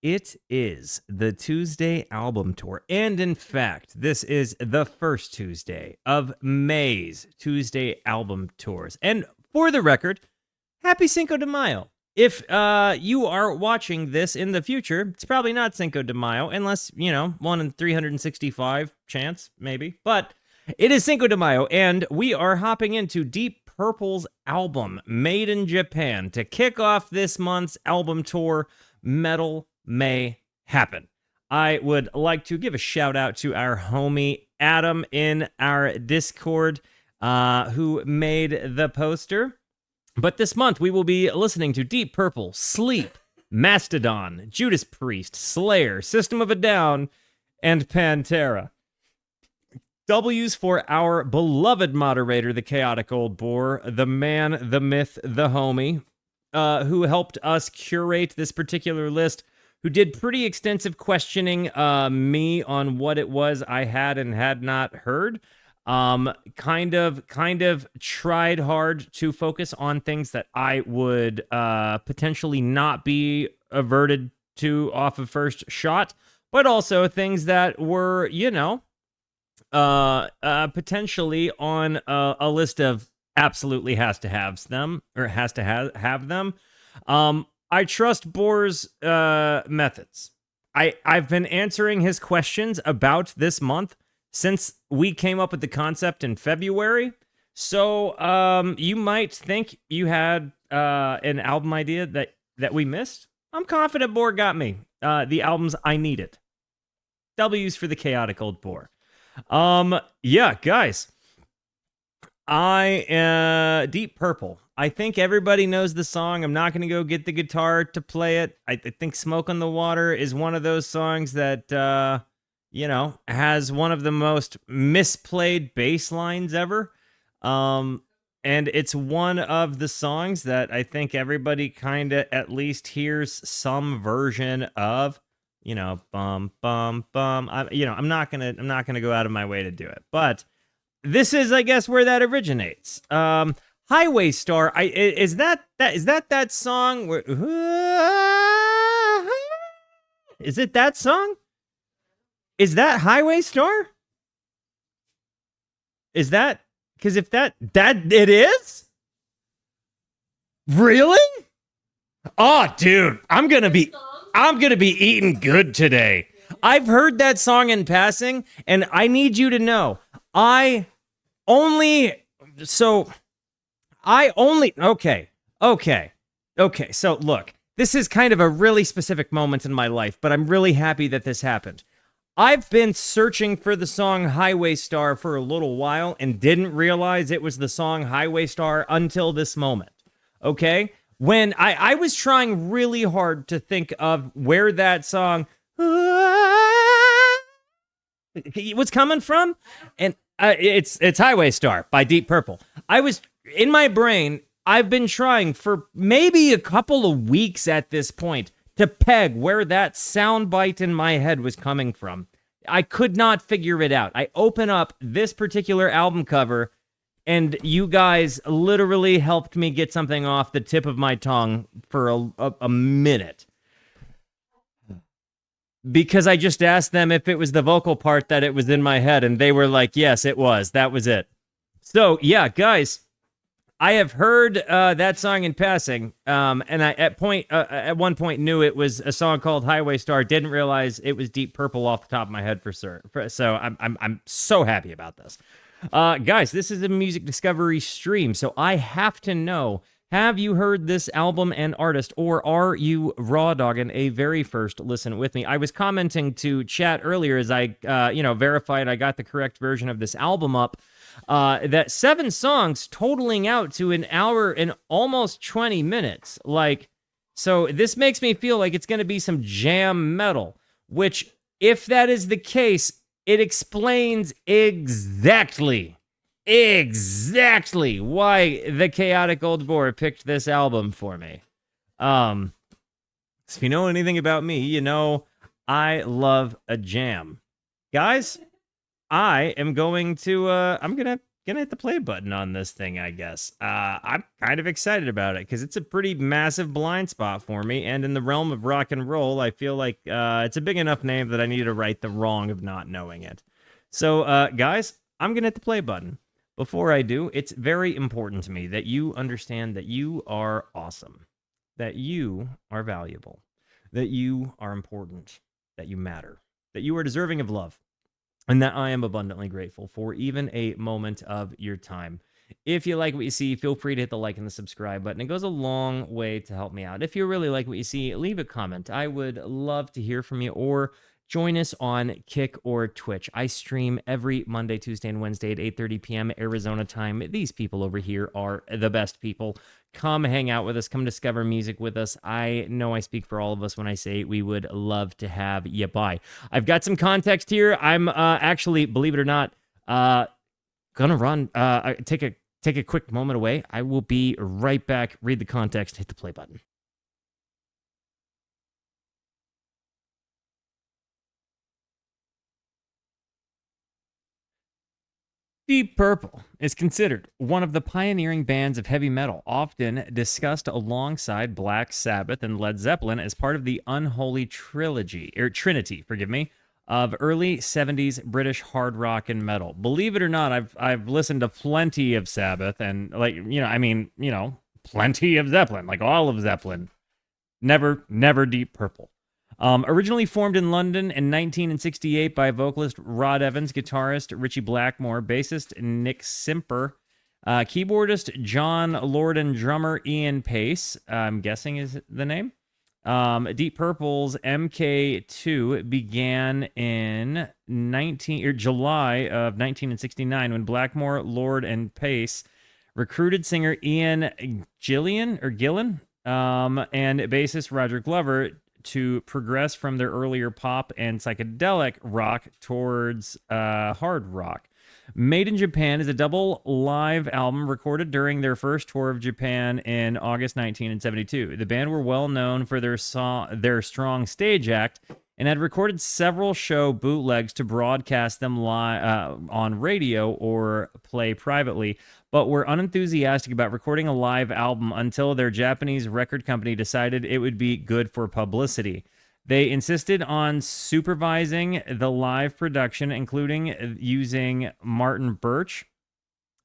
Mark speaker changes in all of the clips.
Speaker 1: It is the Tuesday album tour. And in fact, this is the first Tuesday of May's Tuesday album tours. And for the record, happy Cinco de Mayo. If you are watching this in the future, it's probably not Cinco de Mayo, unless, 1 in 365 chance, maybe. But it is Cinco de Mayo, and we are hopping into Deep Purple's album, Made in Japan, to kick off this month's album tour, Metal May Happen. I would like to give a shout out to our homie Adam in our Discord, who made the poster. But this month, we will be listening to Deep Purple, Sleep, Mastodon, Judas Priest, Slayer, System of a Down, and Pantera. W's for our beloved moderator, the Chaotic Old Boar, the man, the myth, the homie, who helped us curate this particular list, who did pretty extensive questioning me on what it was I had and had not heard. Kind of tried hard to focus on things that I would potentially not be averted to off of first shot, but also things that were, potentially on a list of absolutely has to have them. I trust Boar's methods. I've been answering his questions about this month since we came up with the concept in February. So you might think you had an album idea that we missed. I'm confident Boar got me the albums I needed. W's for the Chaotic Old Boar. Yeah, guys. Deep Purple. I think everybody knows the song. I'm not going to go get the guitar to play it. I think Smoke on the Water is one of those songs that, has one of the most misplayed bass lines ever. And it's one of the songs that I think everybody kind of at least hears some version of. Bum bum bum. I'm not gonna go out of my way to do it, but this is, I guess, where that originates. Highway Star. Is that song? Is it that song? Is that Highway Star? Is that? Because if that it is, really? Oh, dude, I'm gonna be eating good today. I've heard that song in passing, and I need you to know, okay. So look, this is kind of a really specific moment in my life, but I'm really happy that this happened. I've been searching for the song Highway Star for a little while and didn't realize it was the song Highway Star until this moment. Okay? When I was trying really hard to think of where that song was coming from, and it's Highway Star by Deep Purple. I was, in my brain, I've been trying for maybe a couple of weeks at this point to peg where that soundbite in my head was coming from. I could not figure it out. I open up this particular album cover, and you guys literally helped me get something off the tip of my tongue for a minute. Because I just asked them if it was the vocal part that it was in my head, and they were like, yes, it was. That was it. So, yeah, guys, I have heard that song in passing, and I at one point knew it was a song called Highway Star. Didn't realize it was Deep Purple off the top of my head for sure. So I'm so happy about this. Guys, this is a music discovery stream, so I have to know, have you heard this album and artist, or are you raw dogging a very first listen with me? I was commenting to chat earlier as I, verified I got the correct version of this album up, that 7 songs totaling out to an hour and almost 20 minutes. So this makes me feel like it's going to be some jam metal, which, if that is the case, it explains exactly why the Chaotic Old Boar picked this album for me. If you know anything about me, you know I love a jam. Guys, I am going to, I'm going to gonna hit the play button on this thing, I guess. I'm kind of excited about it because it's a pretty massive blind spot for me, and in the realm of rock and roll, I feel like it's a big enough name that I need to right the wrong of not knowing it. So, guys, I'm gonna hit the play button. Before I do, it's very important to me that you understand that you are awesome, that you are valuable, that you are important, that you matter, that you are deserving of love, and that I am abundantly grateful for even a moment of your time. If you like what you see, feel free to hit the like and the subscribe button. It goes a long way to help me out. If you really like what you see, leave a comment. I would love to hear from you, or join us on Kick or Twitch. I stream every Monday, Tuesday, and Wednesday at 8:30 p.m. Arizona time. These people over here are the best people. Come hang out with us. Come discover music with us. I know I speak for all of us when I say we would love to have you by. I've got some context here. I'm actually, believe it or not, gonna run. Take a quick moment away. I will be right back. Read the context. Hit the play button. Deep Purple is considered one of the pioneering bands of heavy metal, often discussed alongside Black Sabbath and Led Zeppelin as part of the unholy trinity, of early 70s British hard rock and metal. Believe it or not, I've listened to plenty of Sabbath and plenty of Zeppelin, like all of Zeppelin. Never Deep Purple. Originally formed in London in 1968 by vocalist Rod Evans, guitarist Richie Blackmore, bassist Nick Simper, keyboardist John Lord, and drummer Ian Pace, I'm guessing is the name. Deep Purple's MK2 began in July of 1969 when Blackmore, Lord, and Pace recruited singer Ian Gillan, and bassist Roger Glover to progress from their earlier pop and psychedelic rock towards hard rock. Made in Japan is a double live album recorded during their first tour of Japan in August 1972. The band were well known for their strong stage act and had recorded several show bootlegs to broadcast them live on radio or play privately, but were unenthusiastic about recording a live album until their Japanese record company decided it would be good for publicity. They insisted on supervising the live production, including using Martin Birch,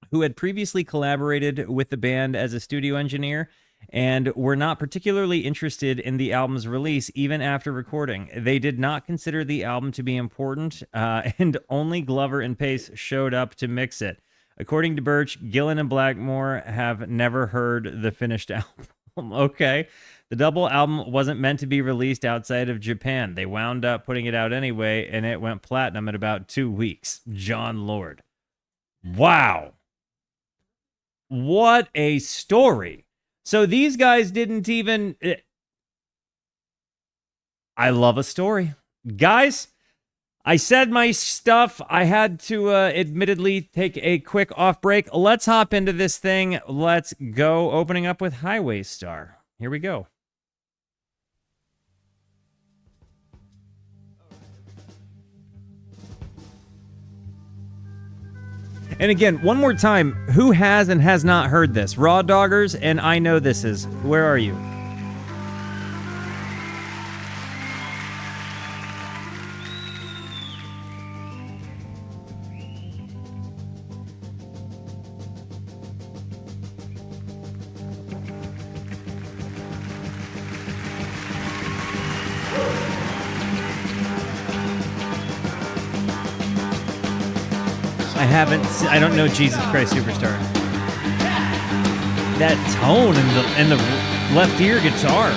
Speaker 1: who had previously collaborated with the band as a studio engineer, and were not particularly interested in the album's release even after recording. They did not consider the album to be important, and only Glover and Pace showed up to mix it. According to Birch, Gillan and Blackmore have never heard the finished album. Okay. The double album wasn't meant to be released outside of Japan. They wound up putting it out anyway, and it went platinum in about 2 weeks. John Lord. Wow. What a story. So these guys didn't even... I love a story. Guys, I said my stuff. I had to admittedly take a quick off break. Let's hop into this thing. Let's go, opening up with Highway Star. Here we go. And again, one more time, who has and has not heard this? Raw Doggers, and I know this is. Where are you? I don't know Jesus Christ Superstar. That tone and the left ear guitar.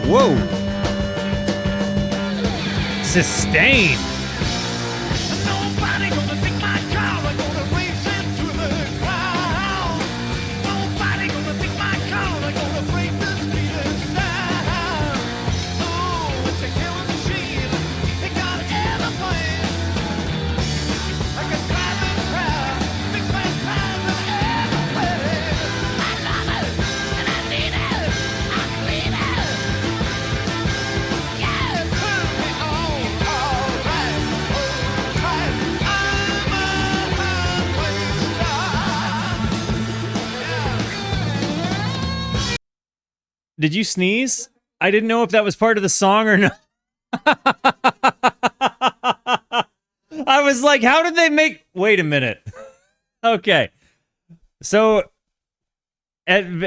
Speaker 1: Whoa. Sustain. Did you sneeze? I didn't know if that was part of the song or not. I was like, how did they make... Wait a minute. Okay. So, I'm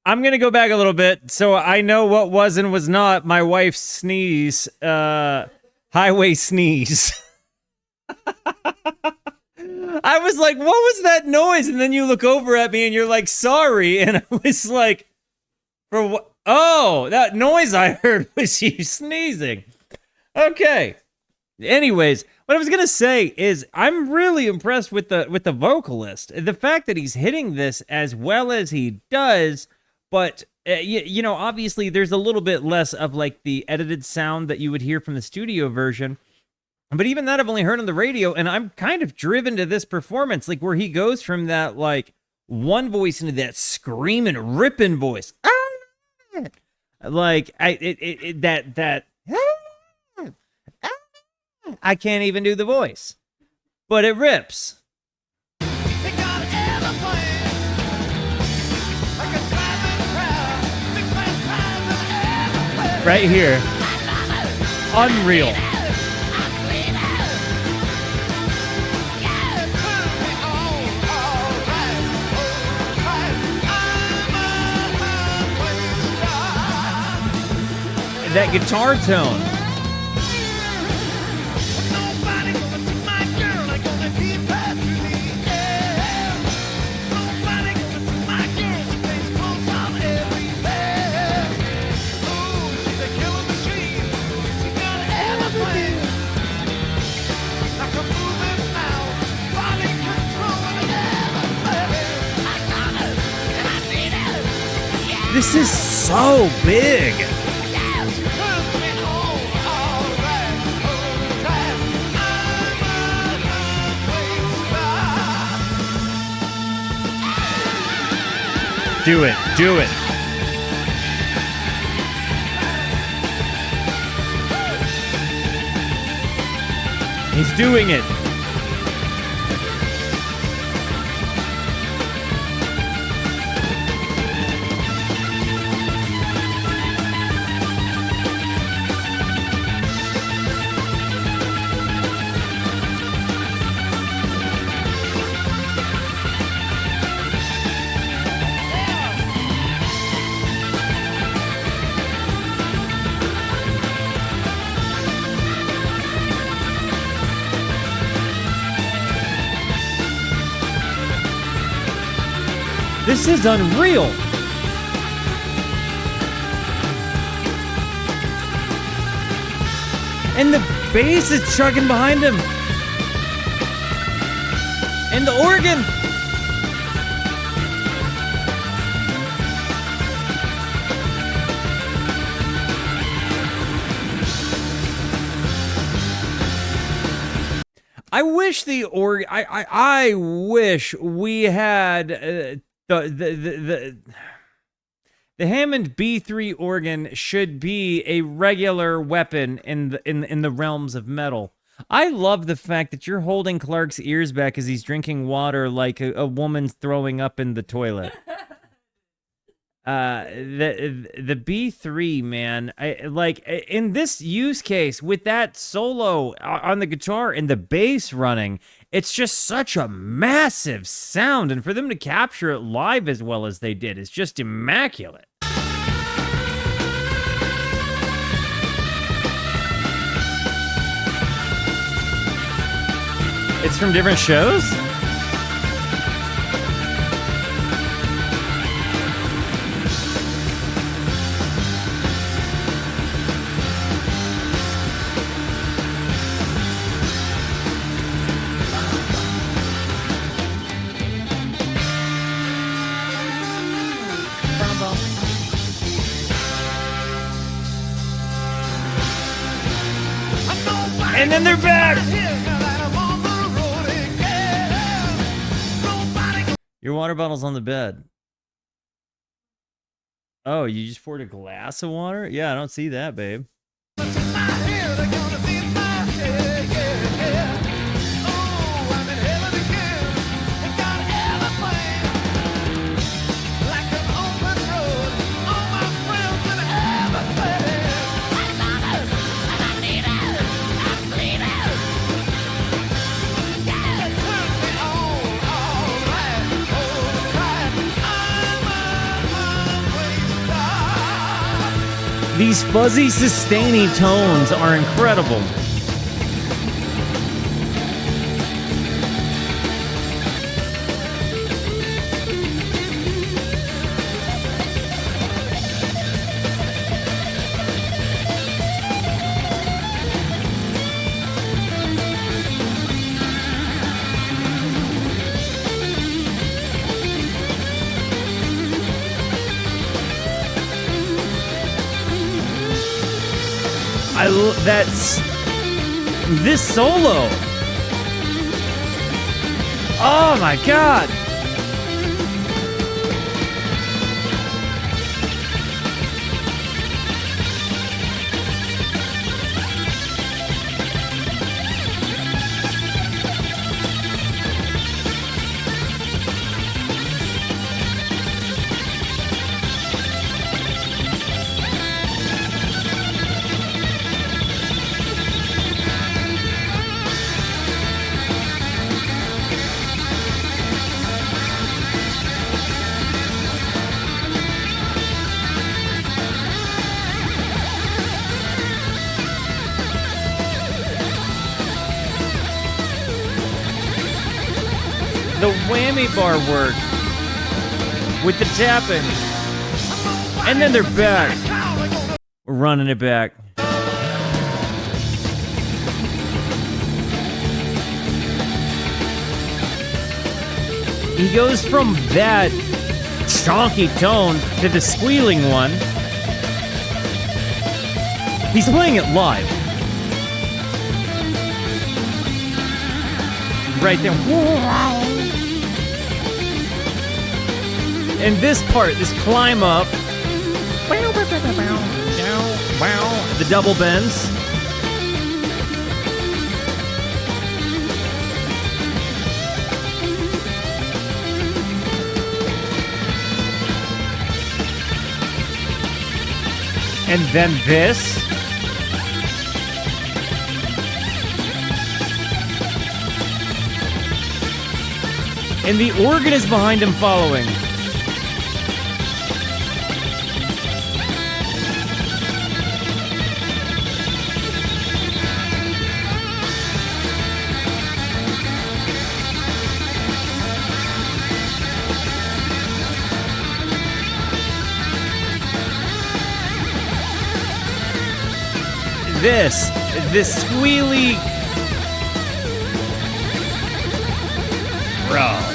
Speaker 1: going to go back a little bit so I know what was and was not my wife's sneeze. Highway sneeze. I was like, what was that noise? And then you look over at me and you're like, sorry. And I was like, for what? Oh, that noise I heard was you sneezing. Okay. Anyways, what I was gonna say is I'm really impressed with the vocalist. The fact that he's hitting this as well as he does, but you know, obviously there's a little bit less of like the edited sound that you would hear from the studio version. But even that I've only heard on the radio, and I'm kind of driven to this performance, like where he goes from that like one voice into that screaming, ripping voice. Like that I can't even do the voice, but it rips. Right here, unreal. That guitar tone. This is so big. Do it. Do it. He's doing it. This is unreal. And the bass is chugging behind him. And the organ. I wish the organ. I wish we had the Hammond B3 organ should be a regular weapon in the realms of metal. I love the fact that you're holding Clark's ears back as he's drinking water like a woman's throwing up in the toilet. The B3, man, like in this use case with that solo on the guitar and the bass running, it's just such a massive sound, and for them to capture it live as well as they did is just immaculate. It's from different shows? And then they're back! Your water bottle's on the bed. Oh, you just poured a glass of water? Yeah, I don't see that, babe. These fuzzy, sustaining tones are incredible. That's this solo. Oh my god. The whammy bar work with the tapping. And then they're back. We're running it back. He goes from that chonky tone to the squealing one. He's playing it live. Right there. And this part, this climb up. The double bends. And then this. And the organ is behind him following. This squealy, bro.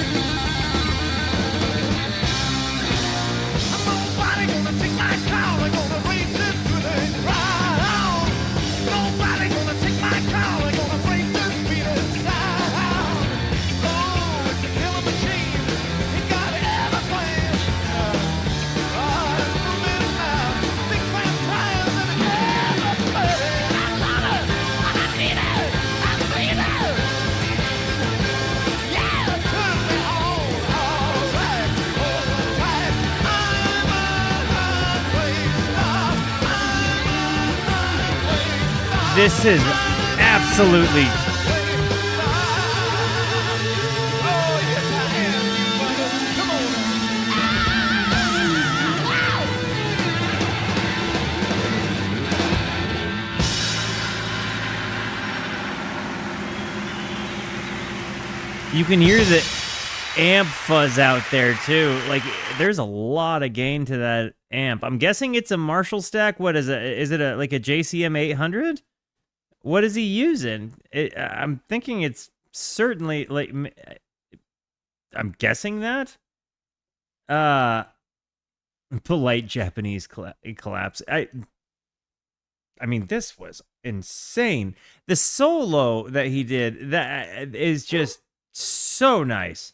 Speaker 1: This is absolutely you can hear the amp fuzz out there too. Like there's a lot of gain to that amp. I'm guessing it's a Marshall stack. What is it? Is it like a JCM 800? What is he using? I'm thinking it's certainly like I'm guessing that. Polite Japanese collapse. I mean, this was insane. The solo that he did that is just so nice.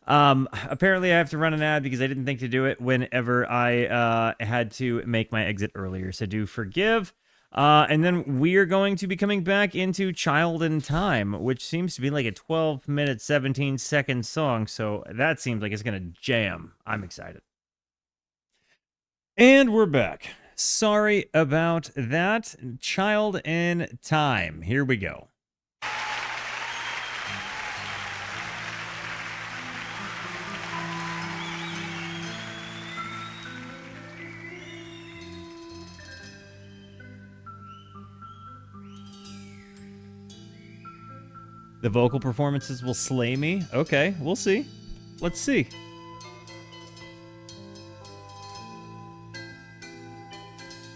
Speaker 1: Apparently I have to run an ad because I didn't think to do it whenever I had to make my exit earlier. So do forgive. And then we are going to be coming back into Child in Time, which seems to be like a 12-minute, 17-second song. So that seems like it's going to jam. I'm excited. And we're back. Sorry about that. Child in Time. Here we go. The vocal performances will slay me. Okay, we'll see. Let's see.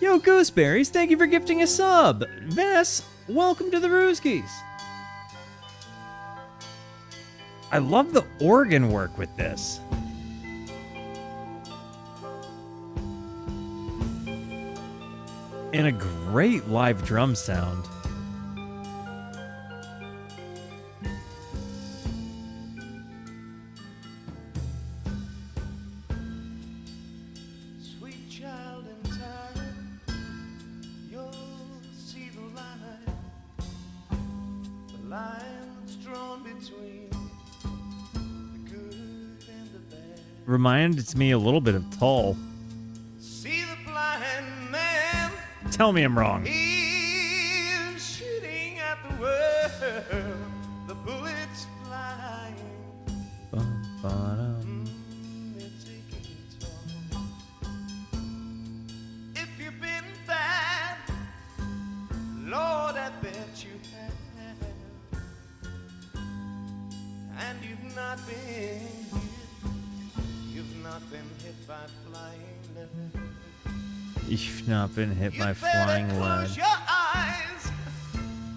Speaker 1: Yo, Gooseberries, thank you for gifting a sub. Vess, welcome to the Rooskies. I love the organ work with this. And a great live drum sound.
Speaker 2: Sweet child in time, you'll see the line that's drawn between the good and the bad.
Speaker 1: Reminds me a little bit of Tull.
Speaker 2: See the blind man,
Speaker 1: Tell me I'm wrong.
Speaker 2: he's shooting at the world, the bullets flying. They're taking a toll. If you've been bad, Lord, I bet you have. And you've not been hit, you've not been hit by flying lead.
Speaker 1: You've not been hit
Speaker 2: You
Speaker 1: by
Speaker 2: better
Speaker 1: flying
Speaker 2: close
Speaker 1: lead.
Speaker 2: your eyes.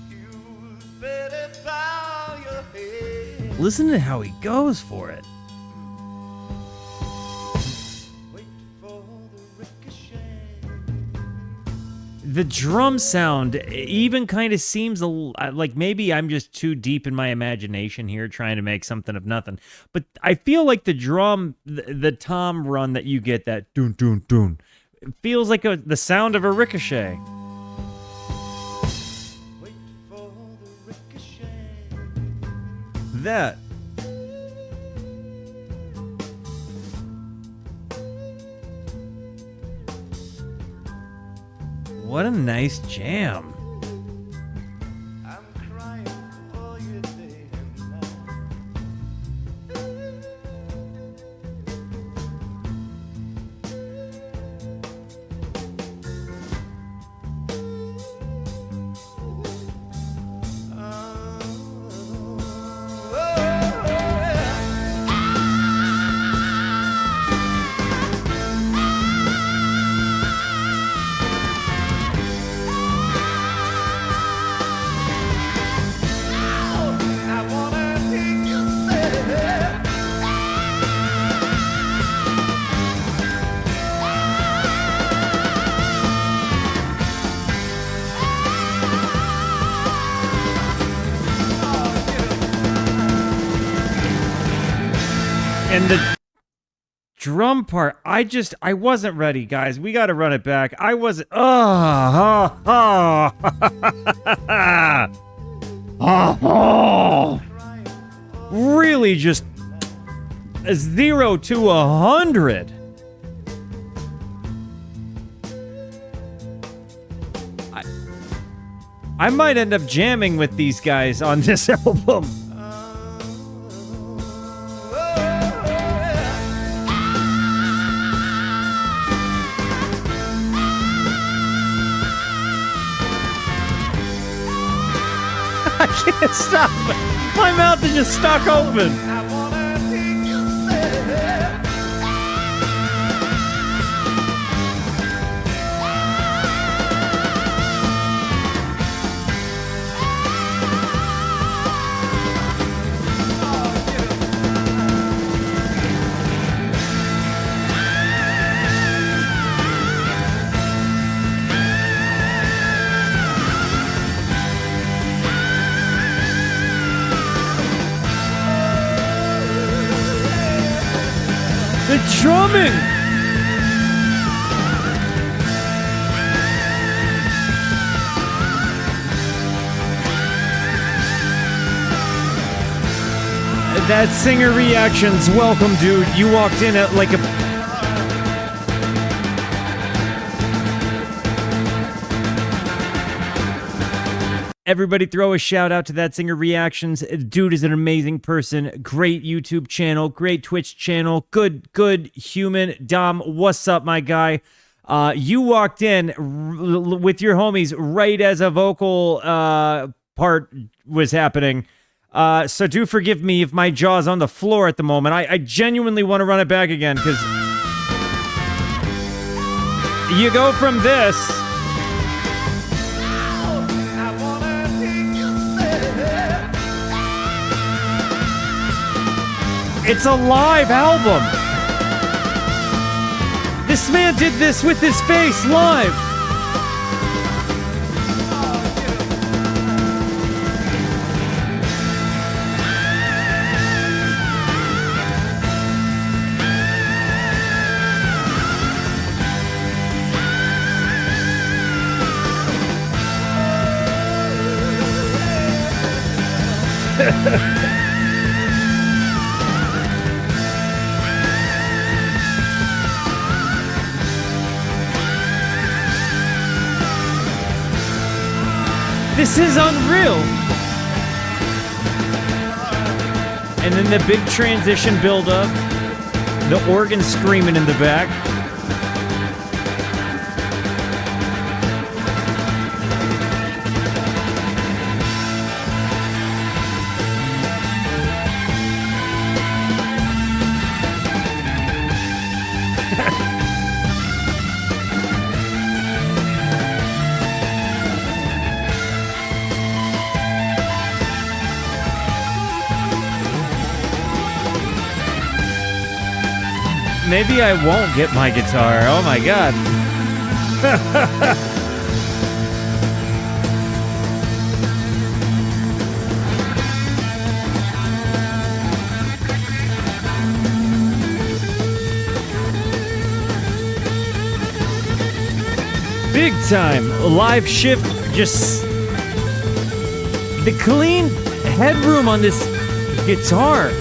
Speaker 2: You better bow your head.
Speaker 1: Listen to how he goes for it.
Speaker 2: Wait for the ricochet.
Speaker 1: The drum sound even kind of seems like maybe I'm just too deep in my imagination here trying to make something of nothing. But I feel like the drum, the tom run that you get, that dun dun dun, it feels like the sound of a ricochet.
Speaker 2: Wait for the ricochet.
Speaker 1: That. What a nice jam.
Speaker 2: I'm crying for you day and night. I wanna hear you say,
Speaker 1: And the drum part, I wasn't ready, guys. We got to run it back. I wasn't. Really just 0 to 100. I might end up jamming with these guys on this album. I can't stop. My mouth is just stuck open.
Speaker 2: I wanna hear you say,
Speaker 1: The drumming. That singer reactions. Welcome, dude. You walked in at like a. Everybody throw a shout out to that singer reactions. Dude is an amazing person. Great YouTube channel, great Twitch channel. Good human. Dom, what's up, my guy? You walked in with your homies right as a vocal part was happening. So do forgive me if my jaw's on the floor at the moment. I genuinely want to run it back again, because you go from this.
Speaker 2: I wanna take you there.
Speaker 1: It's a live album. This man did this with his face live. This is unreal. And then the big transition build up, the organ screaming in the back. Maybe I won't get my guitar. Oh my god. Big time. Live shift. Just the clean headroom on this guitar.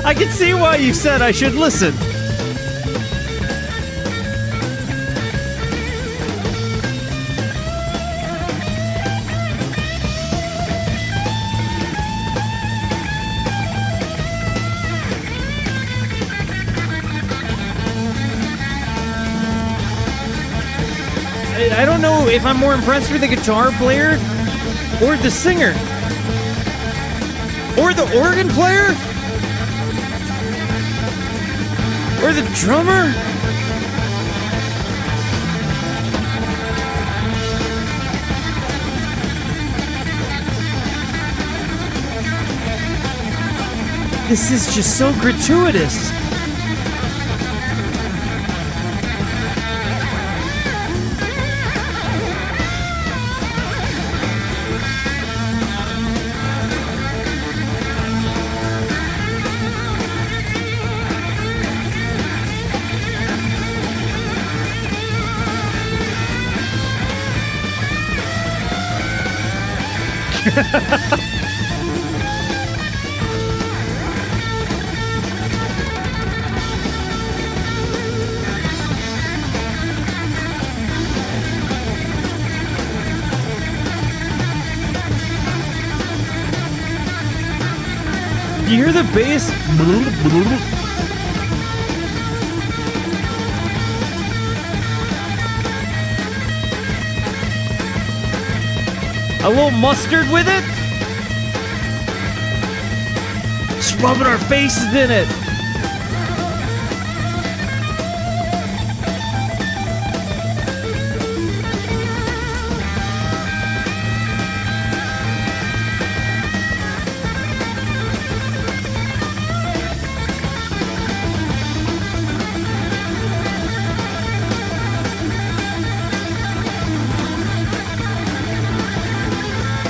Speaker 1: I can see why you said I should listen. I don't know if I'm more impressed with the guitar player or the singer or the organ player. Or the drummer? This is just so gratuitous. You hear the bass? A little mustard with it? Just rubbing our faces in it.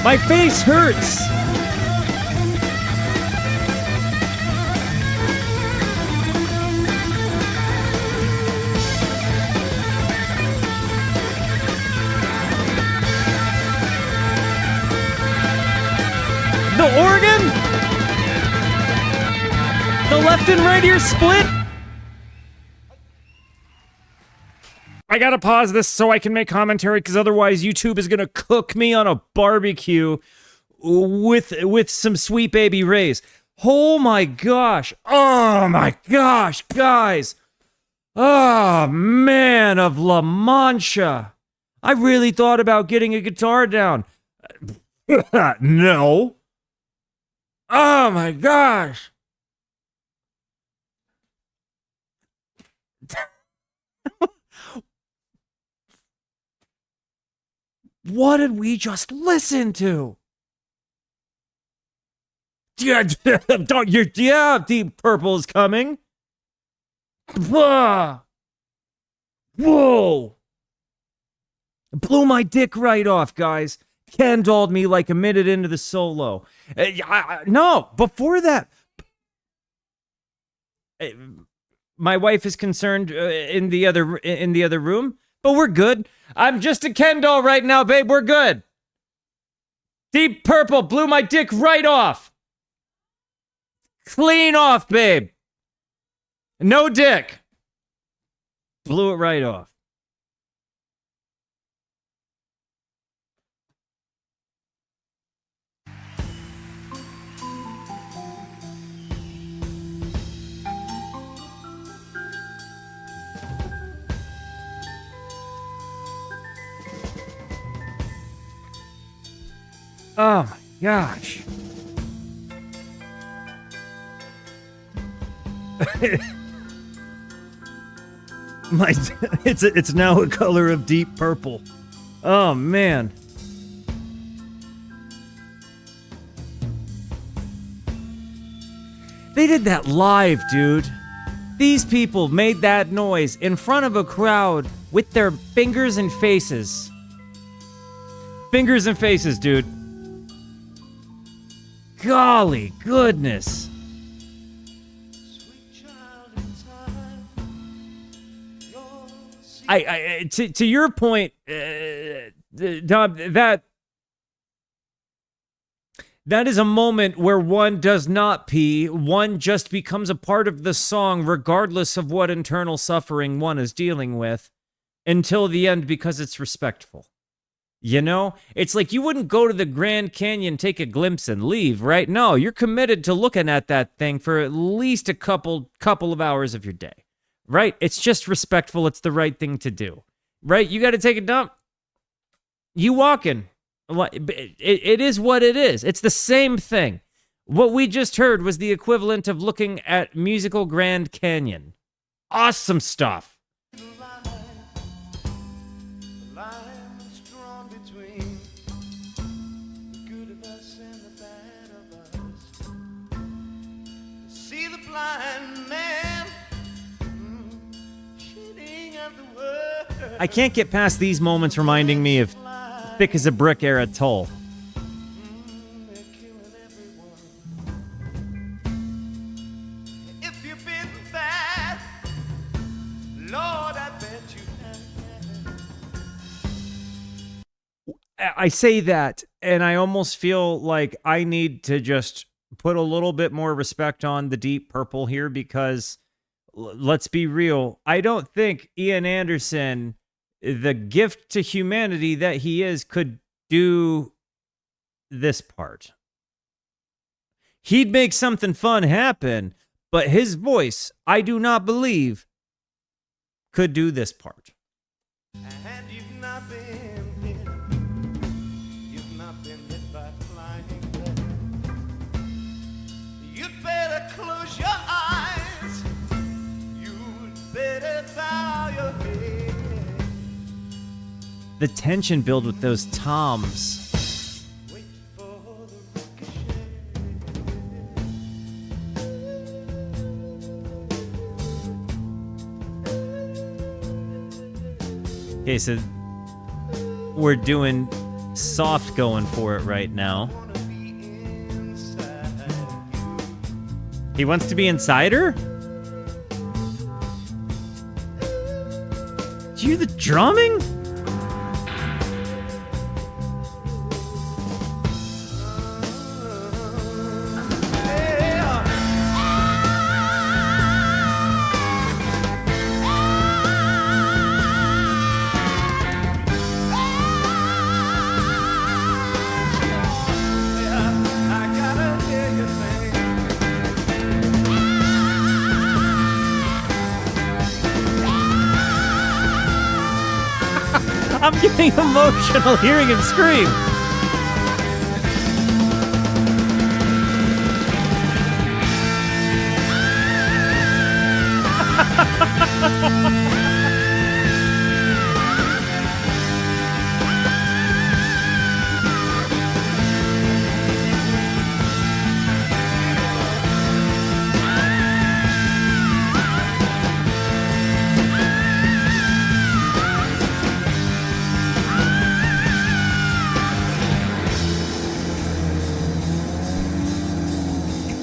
Speaker 1: My face hurts. The organ? The left and right ear split? I gotta pause this so I can make commentary, because otherwise YouTube is gonna cook me on a barbecue with some Sweet Baby Ray's. Oh my gosh. Oh my gosh, guys. Oh, man of La Mancha. I really thought about getting a guitar down. No. Oh my gosh. What did we just listen to? Yeah, Deep Purple is coming. Whoa. Blew my dick right off, guys. Ken-dolled me like a minute into the solo. No, before that, my wife is concerned in the other room, but we're good. I'm just a Ken doll right now, babe. We're good. Deep Purple blew my dick right off. Clean off, babe. No dick. Blew it right off. Oh my gosh. It's now a color of deep purple. Oh man. They did that live, dude. These people made that noise in front of a crowd with their fingers and faces. Fingers and faces, dude. Golly goodness. To your point, Dom, that is a moment where one does not pee. One just becomes a part of the song, regardless of what internal suffering one is dealing with, until the end, because it's respectful. You know, it's like you wouldn't go to the Grand Canyon, take a glimpse, and leave, right? No, you're committed to looking at that thing for at least a couple of hours of your day, right? It's just respectful. It's the right thing to do, right? You got to take a dump. You walking. It is what it is. It's the same thing. What we just heard was the equivalent of looking at musical Grand Canyon. Awesome stuff. I can't get past these moments reminding me of Thick as a Brick era Toll.
Speaker 2: If you've been bad, Lord, I bet you have.
Speaker 1: I say that, and I almost feel like I need to just put a little bit more respect on the Deep Purple here, because let's be real, I don't think Ian Anderson, the gift to humanity that he is, could do this part. He'd make something fun happen, but his voice, I do not believe, could do this part.
Speaker 2: And you've not been hit. You've not been hit by flying lead. You'd better close your eyes. You'd better bow your head.
Speaker 1: The tension build with those toms.
Speaker 2: Wait for the ricochet.
Speaker 1: Okay, so we're doing soft going for it right now. He wants to be inside her? Do you hear the drumming? I'm getting emotional hearing him scream.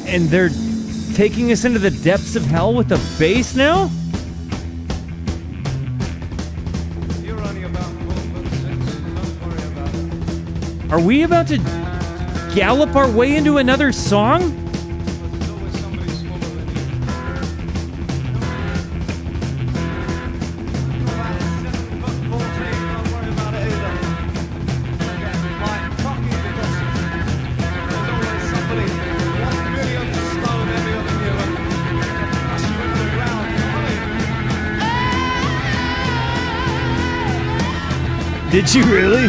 Speaker 1: And they're taking us into the depths of hell with a bass now?
Speaker 2: You're only about 4'6". Don't worry about it.
Speaker 1: Are we about to gallop our way into another song?
Speaker 2: There's always somebody smaller than you. You're about 7'14". Don't worry about it either. Don't get like cocky because there's always somebody 1 million stone heavier than you and crush you into the ground. You know what I mean?
Speaker 1: Did you really?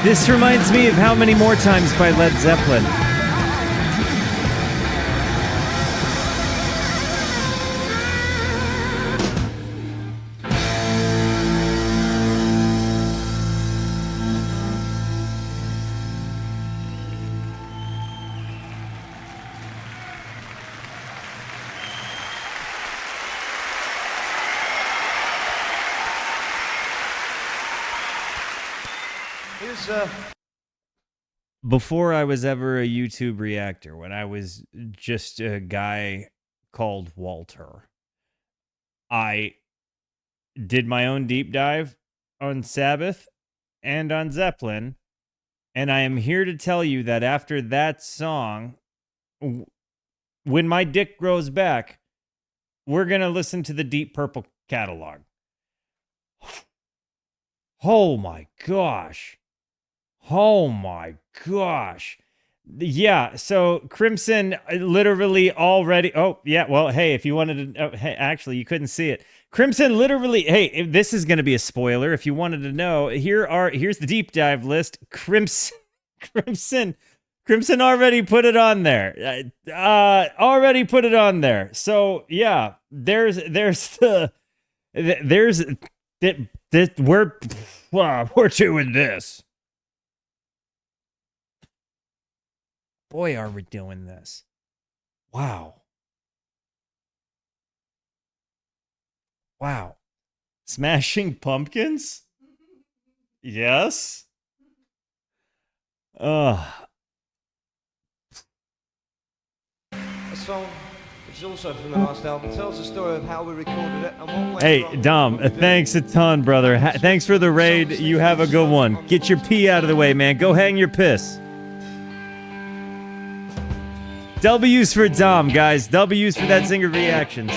Speaker 1: This reminds me of How Many More Times by Led Zeppelin. Before I was ever a YouTube reactor, when I was just a guy called Walter, I did my own deep dive on Sabbath and on Zeppelin, and I am here to tell you that after that song, When My Dick Grows Back, we're going to listen to the Deep Purple catalog. Oh my gosh. Oh my gosh. Yeah, so Crimson literally already. Oh, yeah. Well, hey, if you wanted to. Hey, actually, you couldn't see it. Crimson literally. Hey, this is going to be a spoiler. If you wanted to know, here's the deep dive list. Crimson already put it on there. Already put it on there. So yeah, we're doing this. Boy, are we doing this. Wow. Wow. Smashing Pumpkins? Yes.
Speaker 2: The song, which is also from the last album, tells the story of how we recorded it and what went
Speaker 1: Hey,
Speaker 2: wrong.
Speaker 1: Dom, thanks a ton, brother. Thanks for the raid. You have a good one. Get your pee out of the way, man. Go hang your piss. W's for Dom, guys. W's for that Zinger Reactions.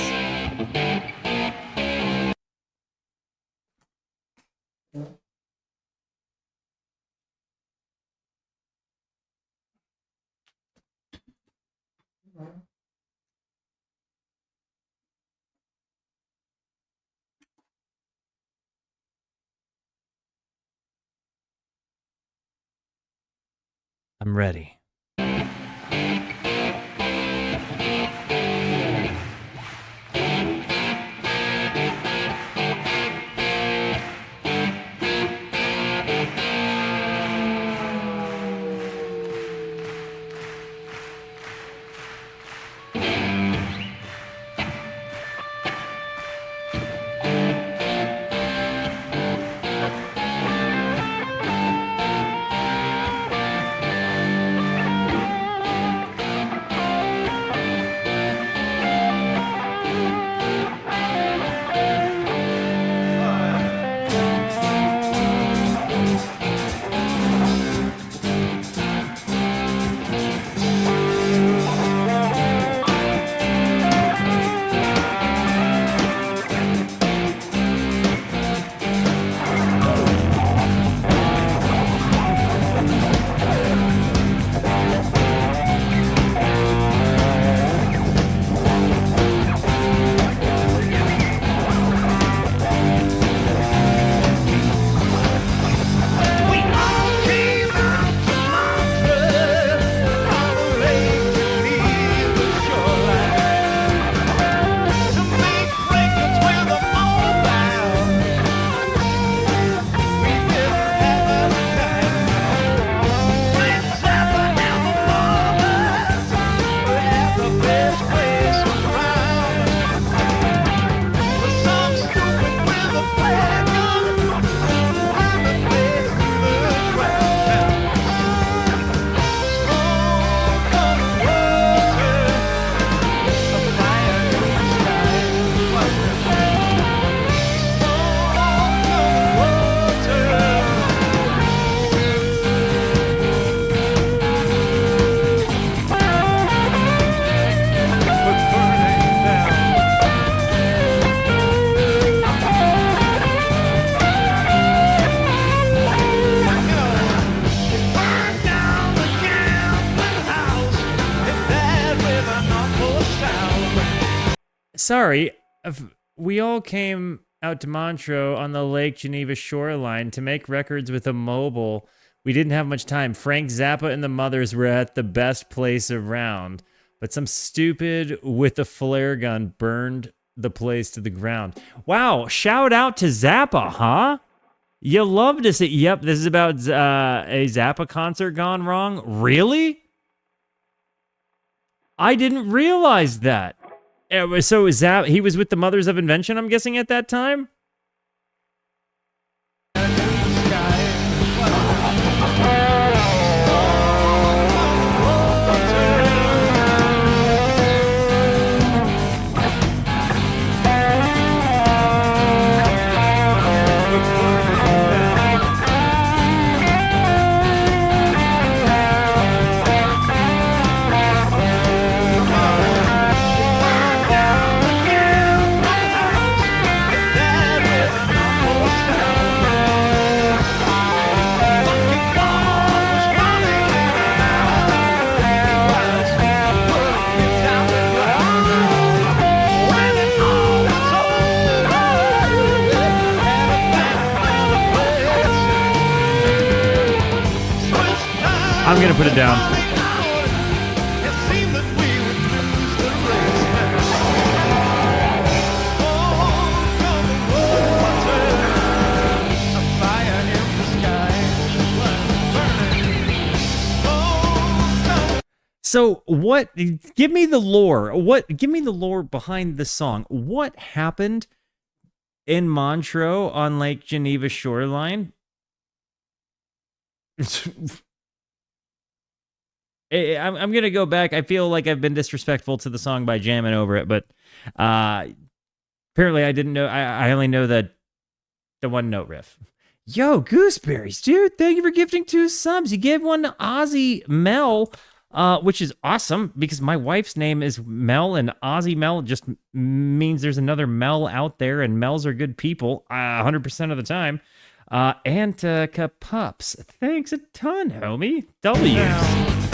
Speaker 1: I'm ready. sorry, we all came out to Montreux on the Lake Geneva shoreline to make records with a mobile. We didn't have much time. Frank Zappa and the Mothers were at the best place around, but some stupid with a flare gun burned the place to the ground. Wow, shout out to Zappa, huh? You love to see. Yep, this is about a Zappa concert gone wrong. Really? I didn't realize that. So Zappa, he was with the Mothers of Invention, I'm guessing, at that time? I'm gonna put it down. So what? Give me the lore. Give me the lore behind the song. What happened in Montreux on Lake Geneva shoreline? I'm gonna go back. I feel like I've been disrespectful to the song by jamming over it, but apparently I didn't know. I only know the one note riff. Yo, gooseberries, dude! Thank you for gifting 2 subs. You gave one to Ozzy Mel, which is awesome because my wife's name is Mel, and Ozzy Mel just means there's another Mel out there, and Mels are good people 100% of the time. And to Pups, thanks a ton, homie. W's.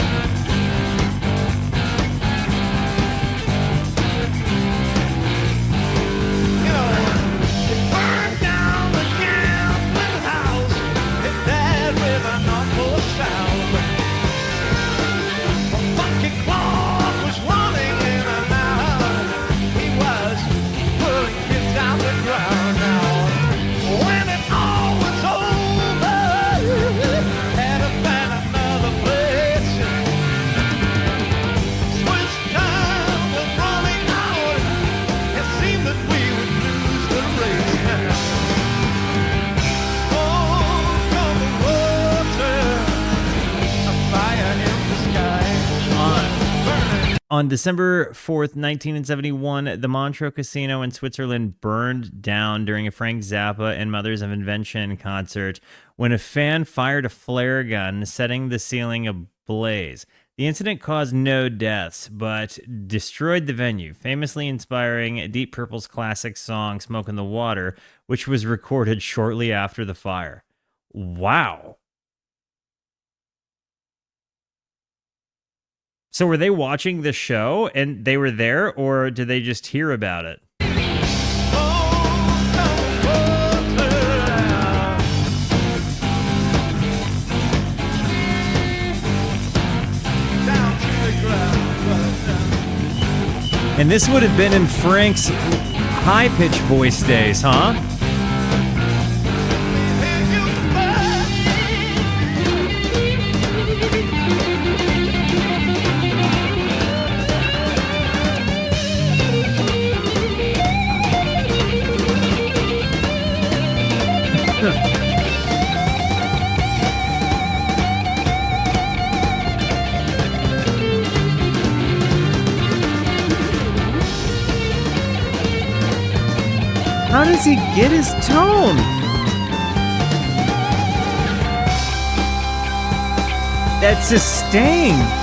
Speaker 1: On December 4th, 1971, the Montreux Casino in Switzerland burned down during a Frank Zappa and Mothers of Invention concert when a fan fired a flare gun, setting the ceiling ablaze. The incident caused no deaths, but destroyed the venue, famously inspiring Deep Purple's classic song, Smoke in the Water, which was recorded shortly after the fire. Wow. So were they watching the show and they were there, or did they just hear about it? And this would have been in Frank's high-pitched voice days, huh? How does he get his tone? That's sustained.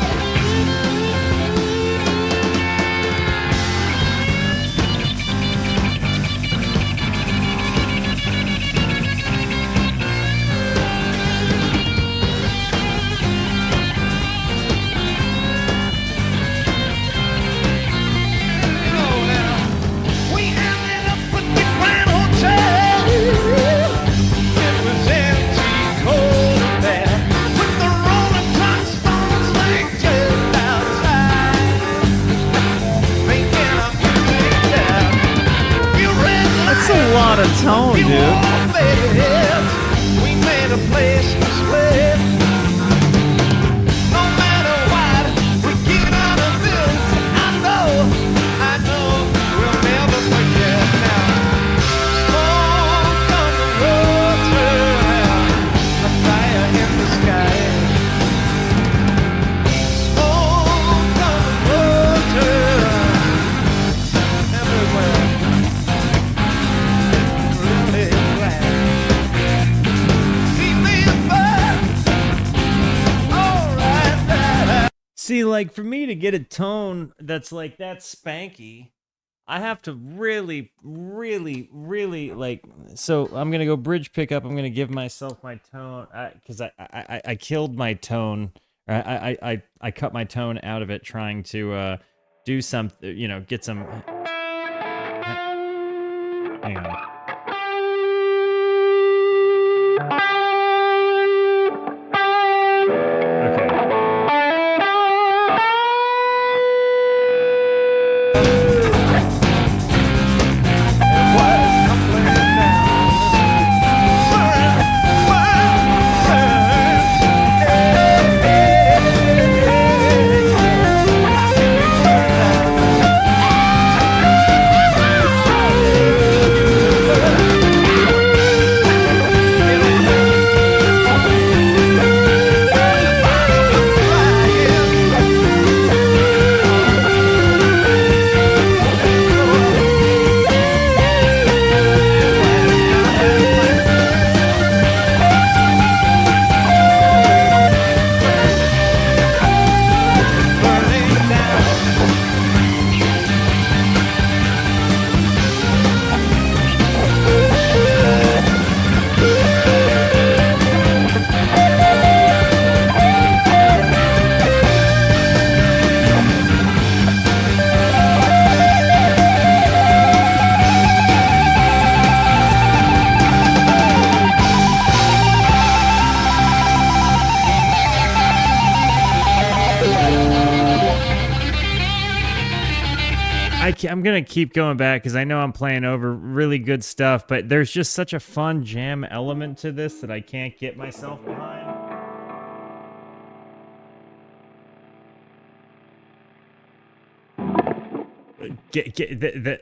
Speaker 1: That's a lot of tone,
Speaker 2: You
Speaker 1: dude.
Speaker 2: want beds, we made a place to sleep. No matter what, we get out of this. I know, we'll never forget now. Smoke on the road to hell, a fire in the sky. Smoke on the road to everywhere. Really glad. See me burn. All right, that.
Speaker 1: See, like for me to get a tone that's like that spanky, I have to really, really, really like. So I'm gonna go bridge pickup. I'm gonna give myself my tone because I killed my tone. I cut my tone out of it trying to do something. You know, get some. Hang on. Okay. I'm gonna keep going back because I know I'm playing over really good stuff, but there's just such a fun jam element to this that I can't get myself behind. Get the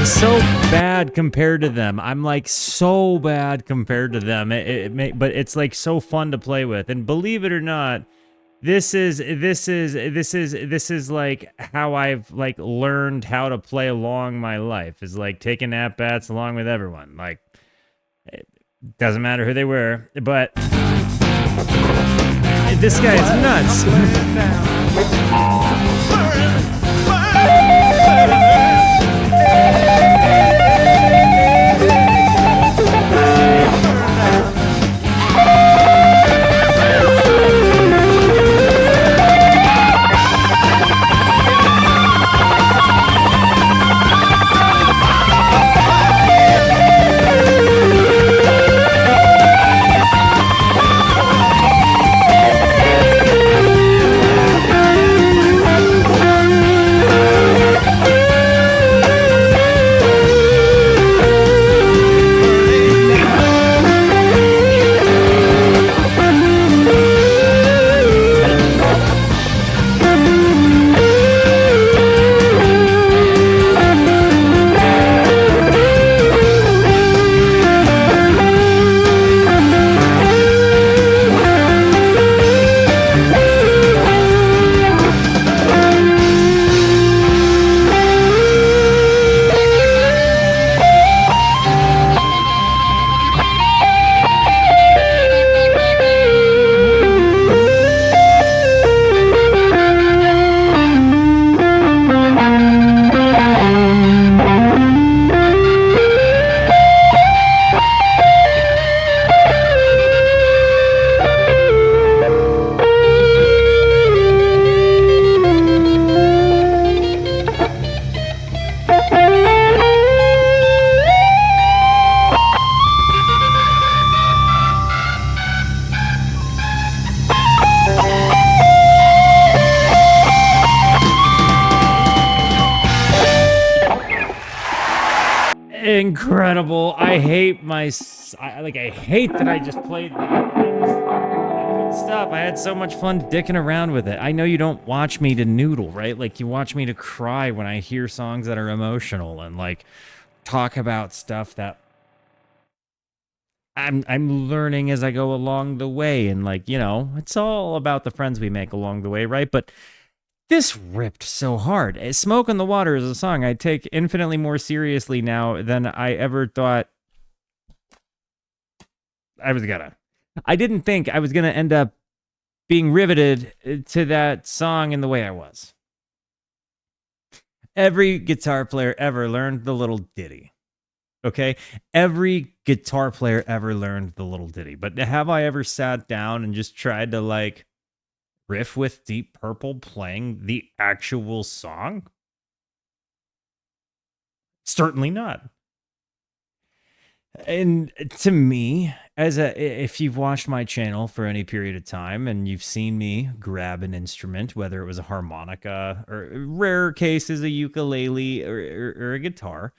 Speaker 1: so bad compared to them. I'm like so bad compared to them. But it's like so fun to play with. And believe it or not, this is like how I've like learned how to play along my life, is like taking at bats along with everyone. Like it doesn't matter who they were, but this guy is nuts. incredible. I hate I hate that I just played that stuff. I had so much fun dicking around with it. I know you don't watch me to noodle, right? Like you watch me to cry when I hear songs that are emotional and like talk about stuff that I'm learning as I go along the way, and like, you know, it's all about the friends we make along the way, right? But this ripped so hard. Smoke on the Water is a song I take infinitely more seriously now than I ever thought I was gonna. I didn't think I was gonna end up being riveted to that song in the way I was. Every guitar player ever learned the little ditty. Okay? Every guitar player ever learned the little ditty. But have I ever sat down and just tried to like riff with Deep Purple playing the actual song? Certainly not. And to me, if you've watched my channel for any period of time and you've seen me grab an instrument, whether it was a harmonica or rare cases a ukulele or a guitar,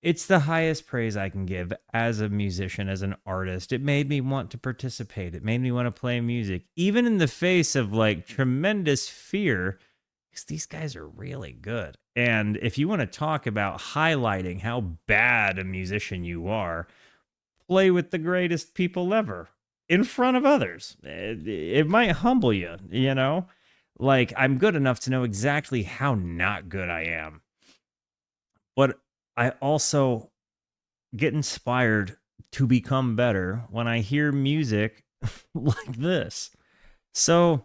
Speaker 1: it's the highest praise I can give as a musician, as an artist. It made me want to participate. It made me want to play music, even in the face of like tremendous fear, because these guys are really good. And if you want to talk about highlighting how bad a musician you are, play with the greatest people ever in front of others. It might humble you, you know? Like, I'm good enough to know exactly how not good I am. But I also get inspired to become better when I hear music like this. So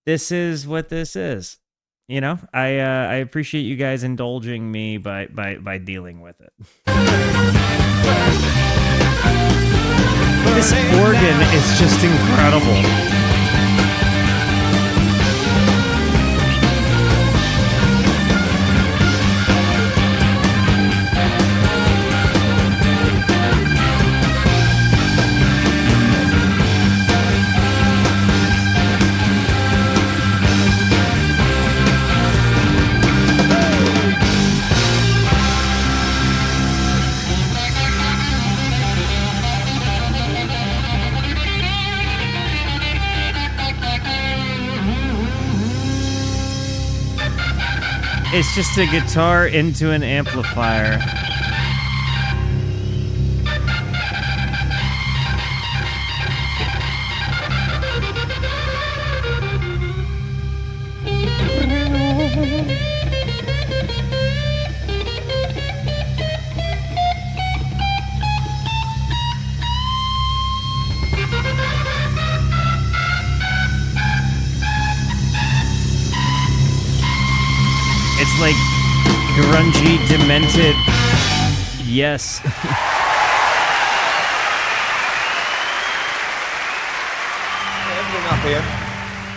Speaker 1: this is what this is. You know, I appreciate you guys indulging me by dealing with it. This organ is just incredible. It's just a guitar into an amplifier. It's like grungy, demented. Yes.
Speaker 2: Everything up here,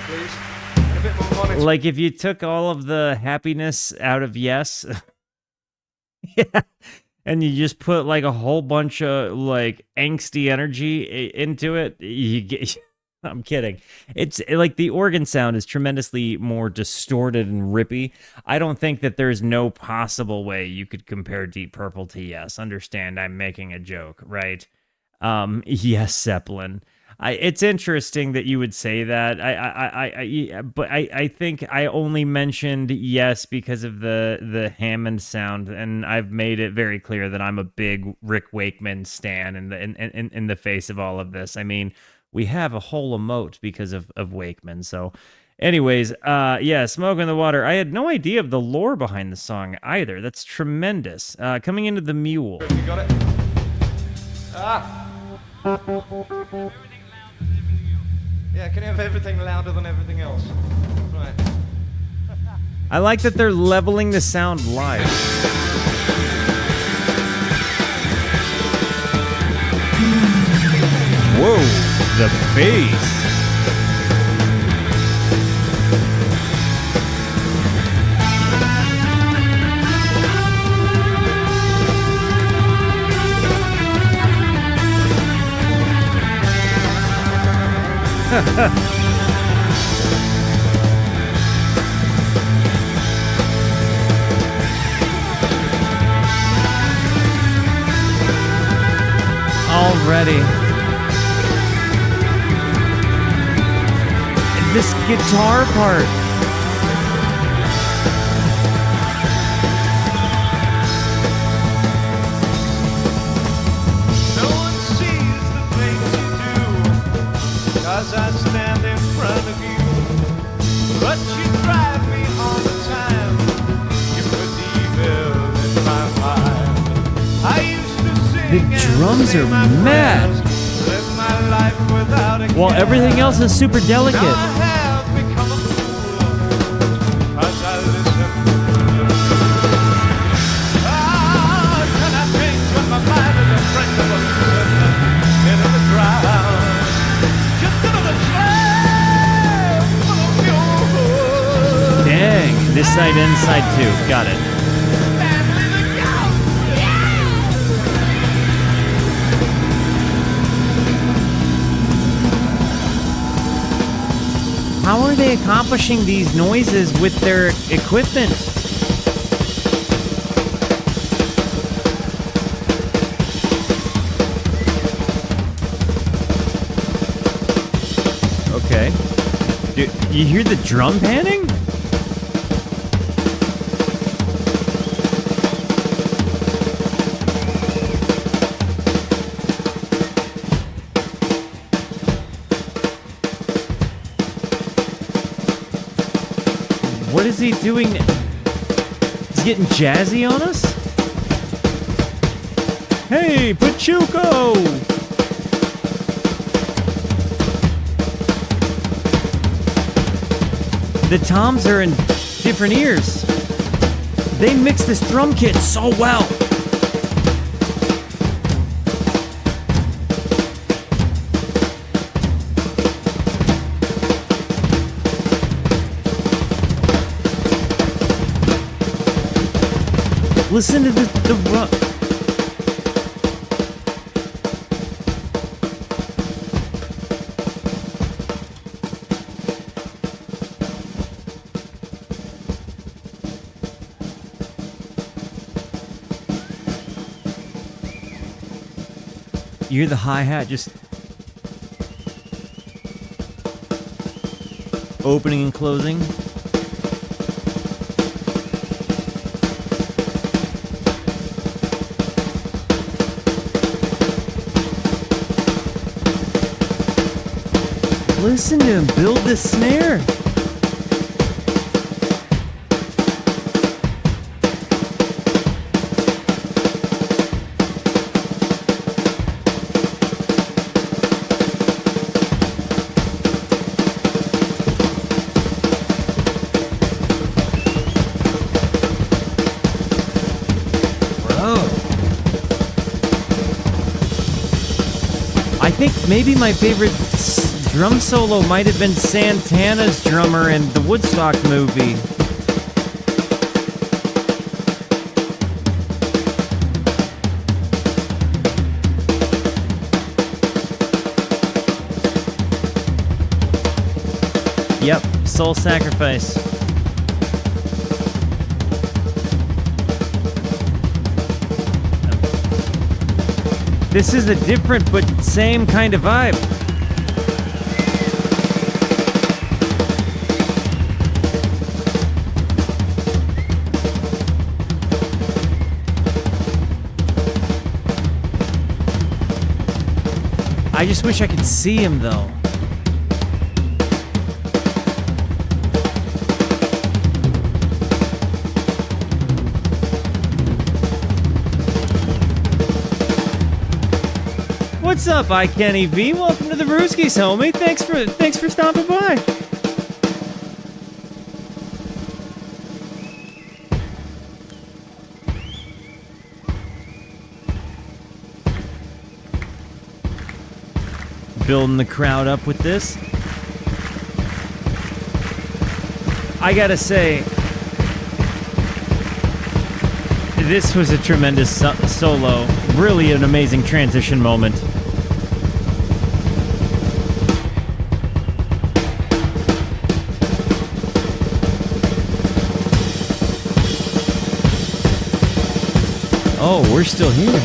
Speaker 2: please. A bit more monitoring.
Speaker 1: Like if you took all of the happiness out of Yes. Yeah. And you just put like a whole bunch of like angsty energy into it, you get. I'm kidding. It's like the organ sound is tremendously more distorted and rippy. I don't think that there's no possible way you could compare Deep Purple to Yes. Understand, I'm making a joke, right? Yes, Zeppelin. It's interesting that you would say that. But I think I only mentioned Yes because of the Hammond sound, and I've made it very clear that I'm a big Rick Wakeman stan in the face of all of this. I mean, we have a whole emote because of Wakeman. So anyways, yeah, Smoke on the Water. I had no idea of the lore behind the song either. That's tremendous. Coming into the Mule.
Speaker 2: You got it? Ah! Yeah, can you have everything louder than everything else? Right.
Speaker 1: I like that they're leveling the sound live. Whoa! The bass. guitar part.
Speaker 2: No one sees the things you do, 'cause I stand in front of you. But you drive me all the time. You put evil in my mind. I used to sing
Speaker 1: The drums
Speaker 2: and sing
Speaker 1: are
Speaker 2: my
Speaker 1: mad.
Speaker 2: prayers, live my life without a
Speaker 1: While
Speaker 2: care.
Speaker 1: everything else is super delicate.
Speaker 2: Now I have become a fool, 'cause I listen to the blues. Ah, can I change when my mind is a friend of a loser into the ground? Just another slave for the mule.
Speaker 1: Dang. This side and side too. Got it.
Speaker 2: Family to go.
Speaker 1: How are they accomplishing these noises with their equipment? Okay. Dude, you hear the drum panning? What is he doing? He's getting jazzy on us? Hey, Pachuco! The toms are in different ears. They mix this drum kit so well. Listen to the you hear the hi-hat just opening and closing. Listen to him build this snare. I think maybe my favorite drum solo might have been Santana's drummer in the Woodstock movie. Yep, Soul Sacrifice. This is a different but same kind of vibe. I just wish I could see him though. What's up, Kenny V? Welcome to the Brewskis, homie. Thanks for stopping by. Building the crowd up with this. I gotta say, this was a tremendous solo. Really an amazing transition moment. Oh, we're still here.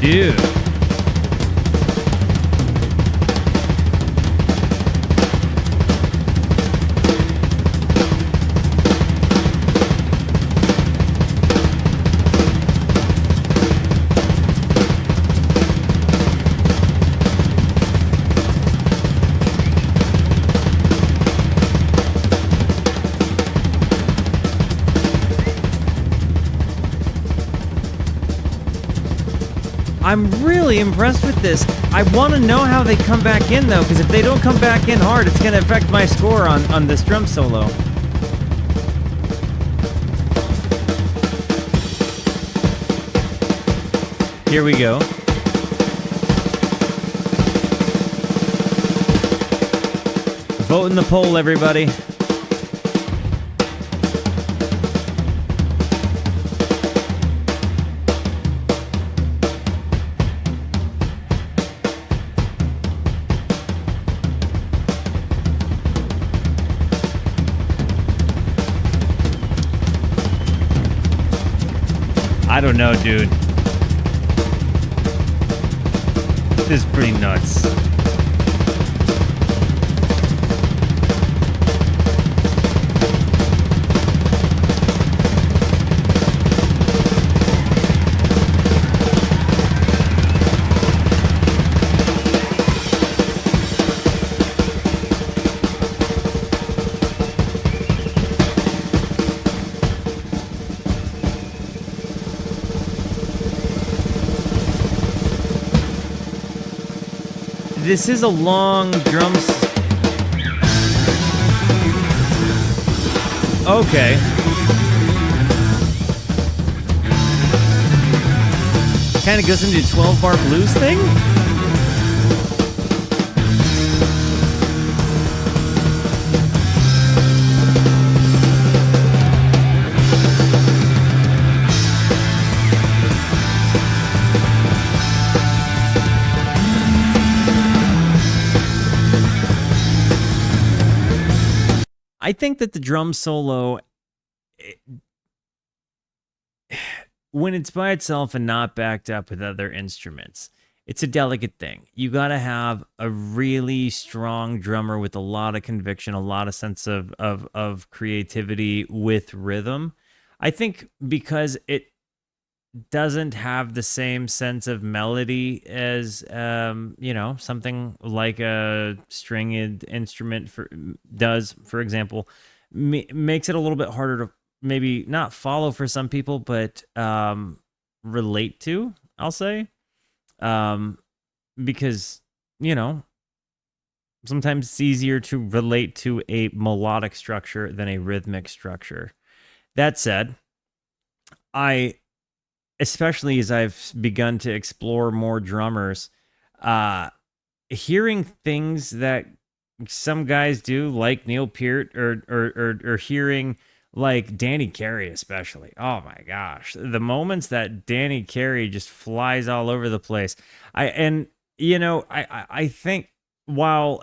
Speaker 1: dude. I'm really impressed with this. I want to know how they come back in, though, because if they don't come back in hard, it's going to affect my score on this drum solo. Here we go. Vote in the poll, everybody. I don't know, dude. This is pretty nuts. This is a long drums. Okay. Kind of goes into a 12-bar blues thing? I think that the drum solo, when it's by itself and not backed up with other instruments, it's a delicate thing. You got to have a really strong drummer with a lot of conviction, a lot of sense of creativity with rhythm. I think because it doesn't have the same sense of melody as something like a stringed instrument does, for example, makes it a little bit harder to maybe not follow for some people, but relate to, I'll say, because sometimes it's easier to relate to a melodic structure than a rhythmic structure. That said, especially as I've begun to explore more drummers, hearing things that some guys do, like Neil Peart, or hearing like Danny Carey, especially. Oh my gosh, the moments that Danny Carey just flies all over the place. I think while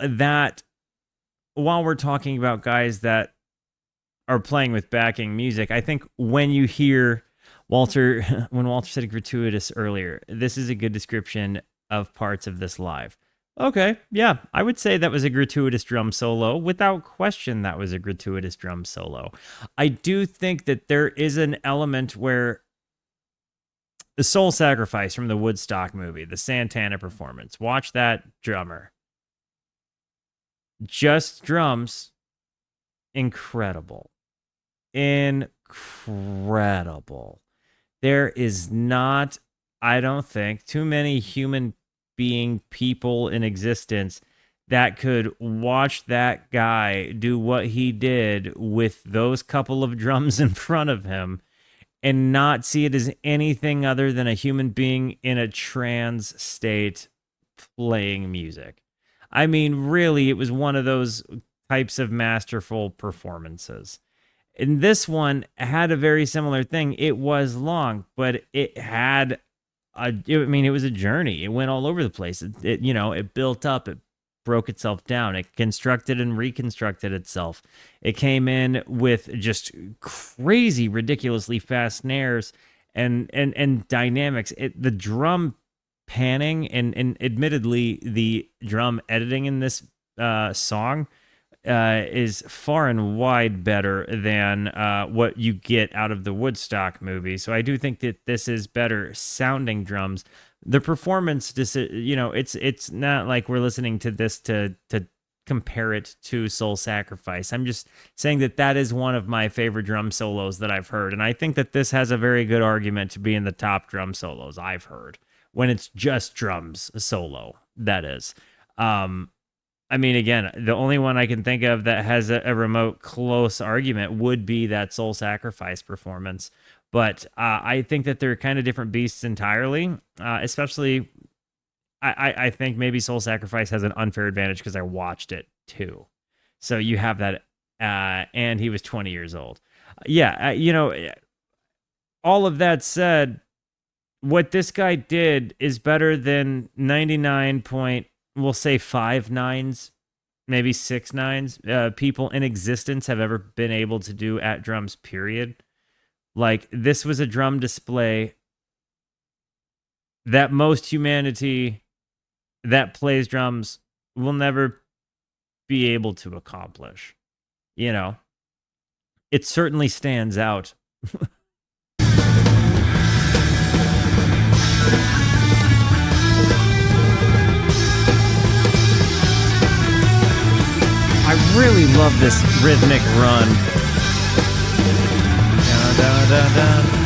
Speaker 1: we're talking about guys that are playing with backing music, I think when you hear when Walter said gratuitous earlier, this is a good description of parts of this live. Okay, yeah, I would say that was a gratuitous drum solo. Without question, that was a gratuitous drum solo. I do think that there is an element where the Soul Sacrifice from the Woodstock movie, the Santana performance, watch that drummer. Just drums, incredible. Incredible. There is not, I don't think, too many human being people in existence that could watch that guy do what he did with those couple of drums in front of him and not see it as anything other than a human being in a trance state playing music. I mean, really, it was one of those types of masterful performances. And this one had a very similar thing. It was long, but it had it was a journey. It went all over the place. It built up, it broke itself down, it constructed and reconstructed itself. It came in with just crazy, ridiculously fast snares and dynamics. The drum panning, and admittedly, the drum editing in this song is far and wide better than what you get out of the Woodstock movie. So I do think that this is better sounding drums. The performance, it's not like we're listening to this to compare it to Soul Sacrifice. I'm just saying that is one of my favorite drum solos that I've heard, and I think that this has a very good argument to be in the top drum solos I've heard when it's just drums solo. That is. I mean, again, the only one I can think of that has a remote close argument would be that Soul Sacrifice performance. But I think that they're kind of different beasts entirely, especially I think maybe Soul Sacrifice has an unfair advantage because I watched it too. So you have that, and he was 20 years old. All of that said, what this guy did is better than 99 we'll say 5 nines, maybe 6 nines, people in existence have ever been able to do at drums, period. Like, this was a drum display that most humanity that plays drums will never be able to accomplish. It certainly stands out. I really love this rhythmic run. Da, da, da, da.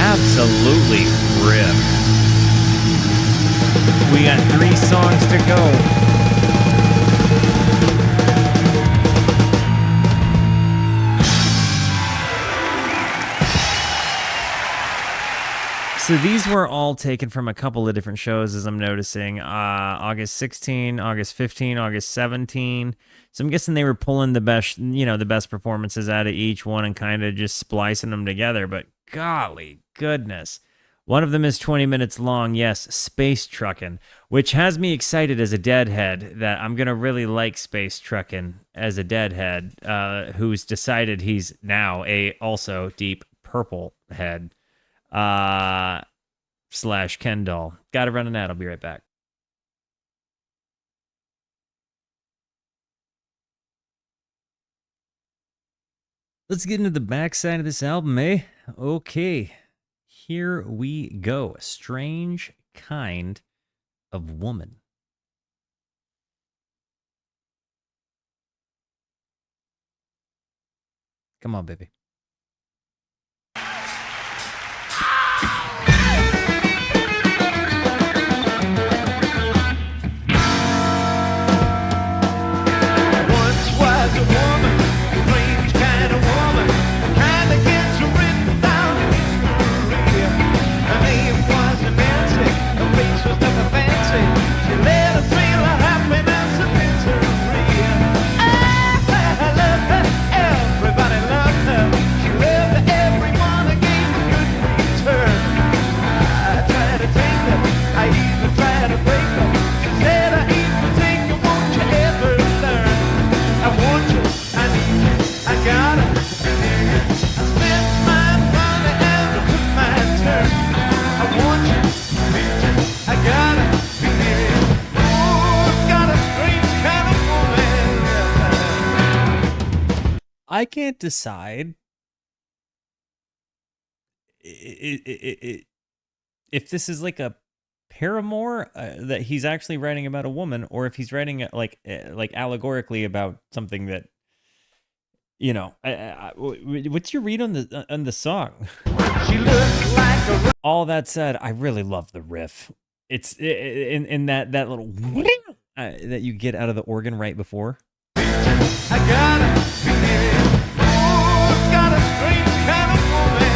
Speaker 1: Absolutely rip. We got 3 songs to go. So these were all taken from a couple of different shows, as I'm noticing. August 16, August 15, August 17. So I'm guessing they were pulling the best performances out of each one and kind of just splicing them together. But golly goodness. One of them is 20 minutes long. Yes, Space Truckin', which has me excited as a Deadhead that I'm going to really like Space Truckin' as a Deadhead, who's decided he's now a also Deep Purple head. / Ken doll. Gotta run an ad. I'll be right back. Let's get into the backside of this album, eh? Okay. Here we go. A Strange Kind of Woman. Come on, baby. I can't decide if this is like a paramour that he's actually writing about a woman, or if he's writing like allegorically about something that, what's your read on the song? She looks like a... All that said, I really love the riff. It's in that little that you get out of the organ right before. I gotta be got a strange kind of woman.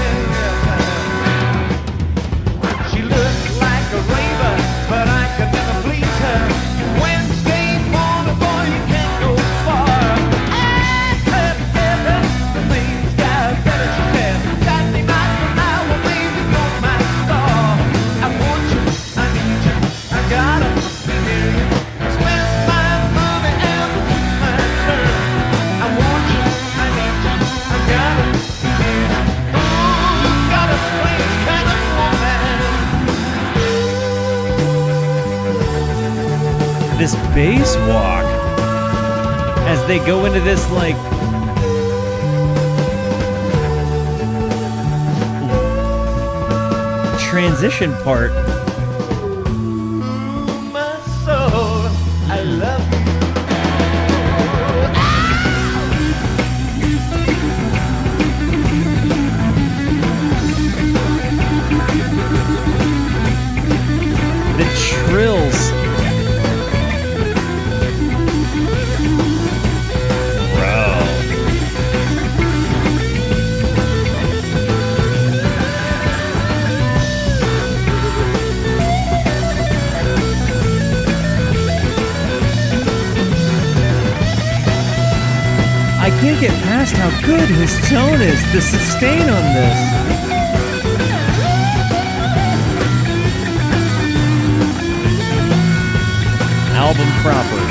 Speaker 1: this bass walk as they go into this like transition part.
Speaker 2: My soul, I love you.
Speaker 1: The trills. Bro. I can't get past how good his tone is, the sustain on this. Album proper.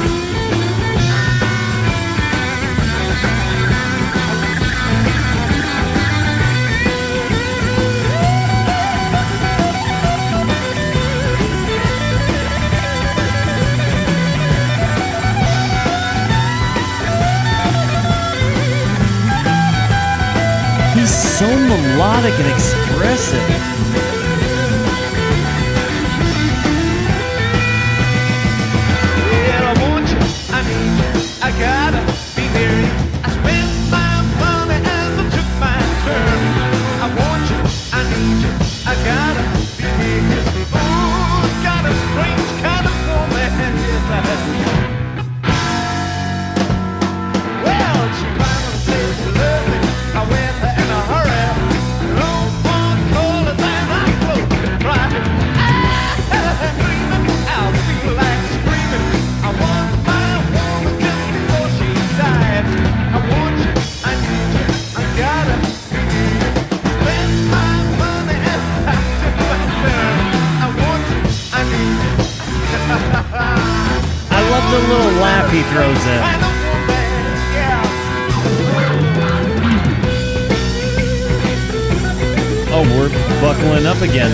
Speaker 1: He's so melodic and expressive.
Speaker 2: I gotta be near you. I spent my money and I took my turn. I want you, I need you. I gotta be near you. Oh, got a strange kind of woman, yes I have. Well, she finally said she loved me. I went there in a hurry. No one called and I closed and cried. Dreaming, I'll feel like screaming. I want my woman just before she died. I want you, I need you, I gotta be near you. Spend my money and I took my turn. I want you, I need you.
Speaker 1: I love the little laugh he throws in.
Speaker 2: Kind of woman, yeah.
Speaker 1: Oh, we're buckling up again.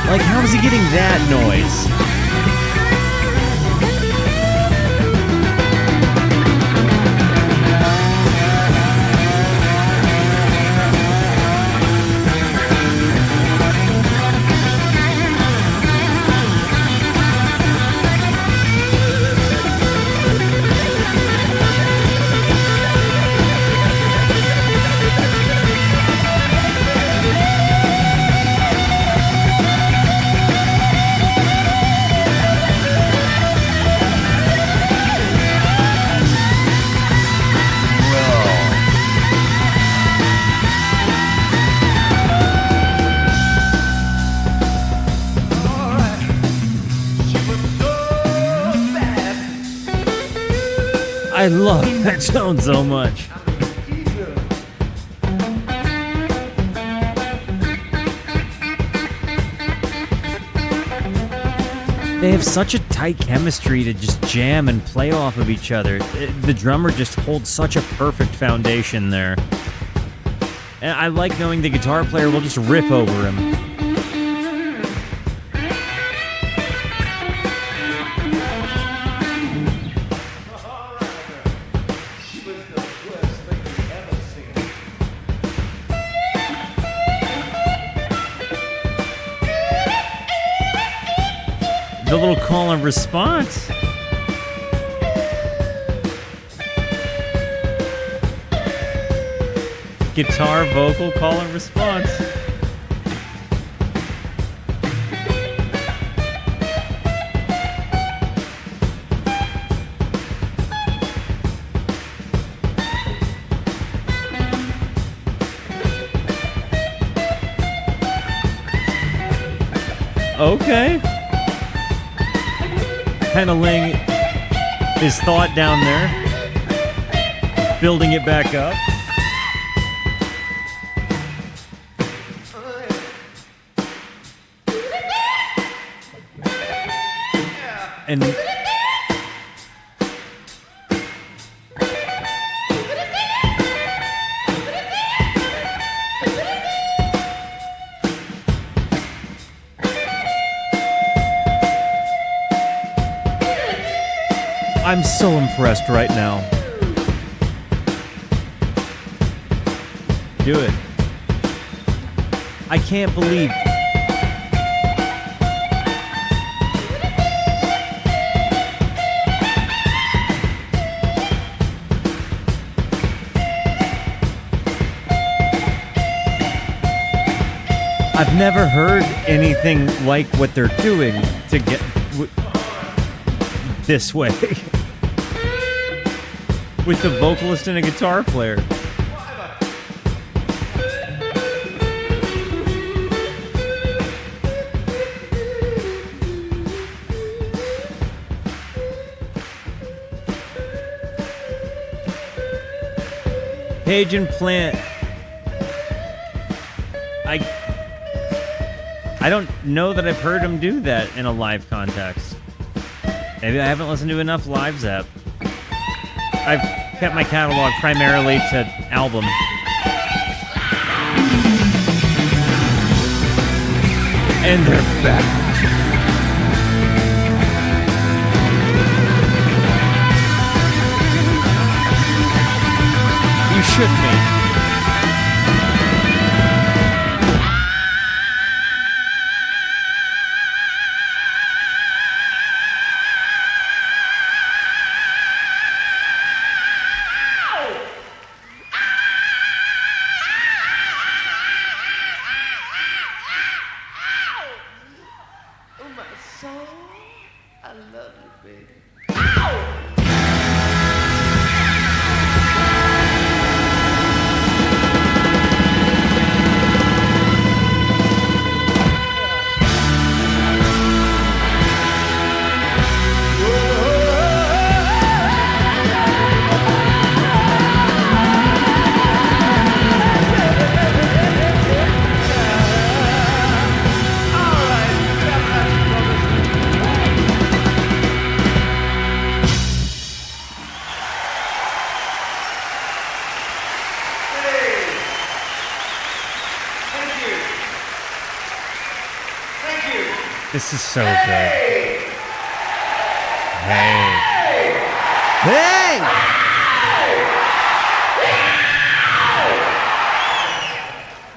Speaker 1: Like, how is he getting that noise? I love that tone so much. They have such a tight chemistry to just jam and play off of each other. The drummer just holds such a perfect foundation there. And I like knowing the guitar player will just riff over him. The little call and response. Guitar, vocal, call and response. Okay. Kind of laying his thought down there, building it back up. And I'm so impressed right now. Do it. I can't believe. I've never heard anything like what they're doing to get this way. With the vocalist and a guitar player. Page and Plant. I don't know that I've heard him do that in a live context. Maybe I haven't listened to enough Live Zap. I've kept my catalog primarily to album. And they're back. You should be. This is so good. Hey! Hey!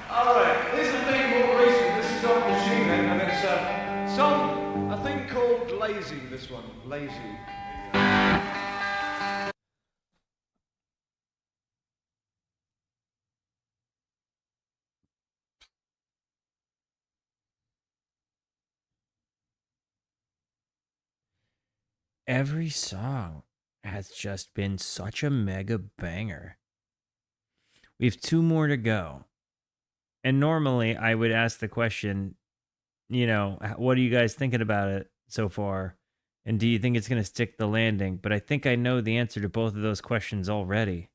Speaker 2: Alright, here's a thing more recent. This is off Machine Head, and it's a thing called Lazy, this one. Lazy.
Speaker 1: Every song has just been such a mega banger. We have 2 more to go. And normally I would ask the question, you know, what are you guys thinking about it so far? And do you think it's going to stick the landing? But I think I know the answer to both of those questions already.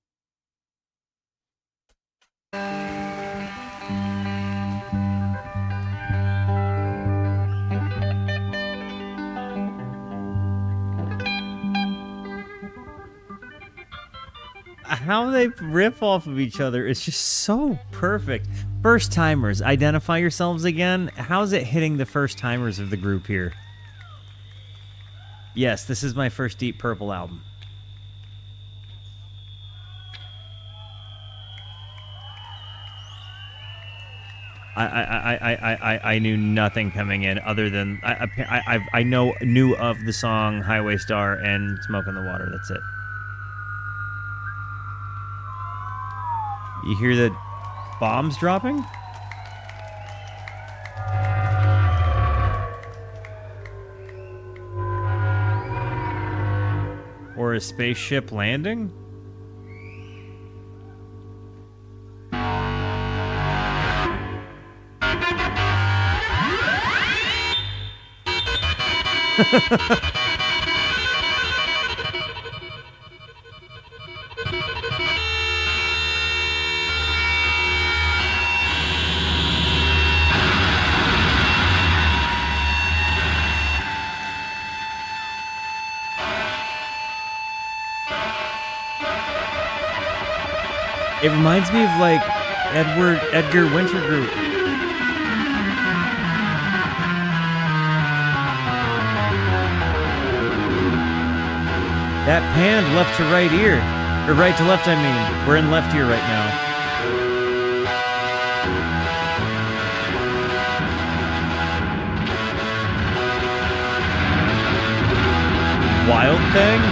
Speaker 1: How they riff off of each other is just so perfect. First timers, identify yourselves again. How's it hitting the first timers of the group here? Yes, this is my first Deep Purple album. I knew nothing coming in other than I knew of the song Highway Star and Smoke in the Water. That's it. You hear the bombs dropping? Or a spaceship landing? It reminds me of like Edgar Winter Group. That panned left to right ear. Or right to left, I mean. We're in left ear right now. Wild Thing?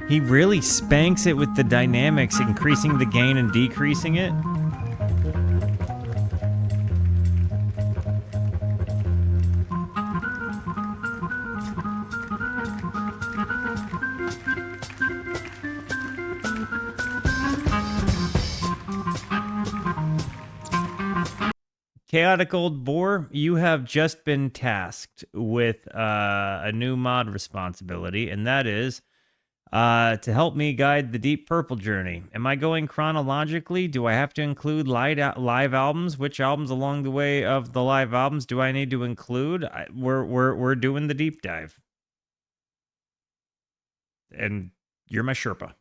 Speaker 1: He really spanks it with the dynamics, increasing the gain and decreasing it. Chaotic Old Boar, you have just been tasked with a new mod responsibility, and that is to help me guide the Deep Purple journey. Am I going chronologically? Do I have to include live albums? Which albums along the way of the live albums do I need to include? We're doing the deep dive, and you're my Sherpa.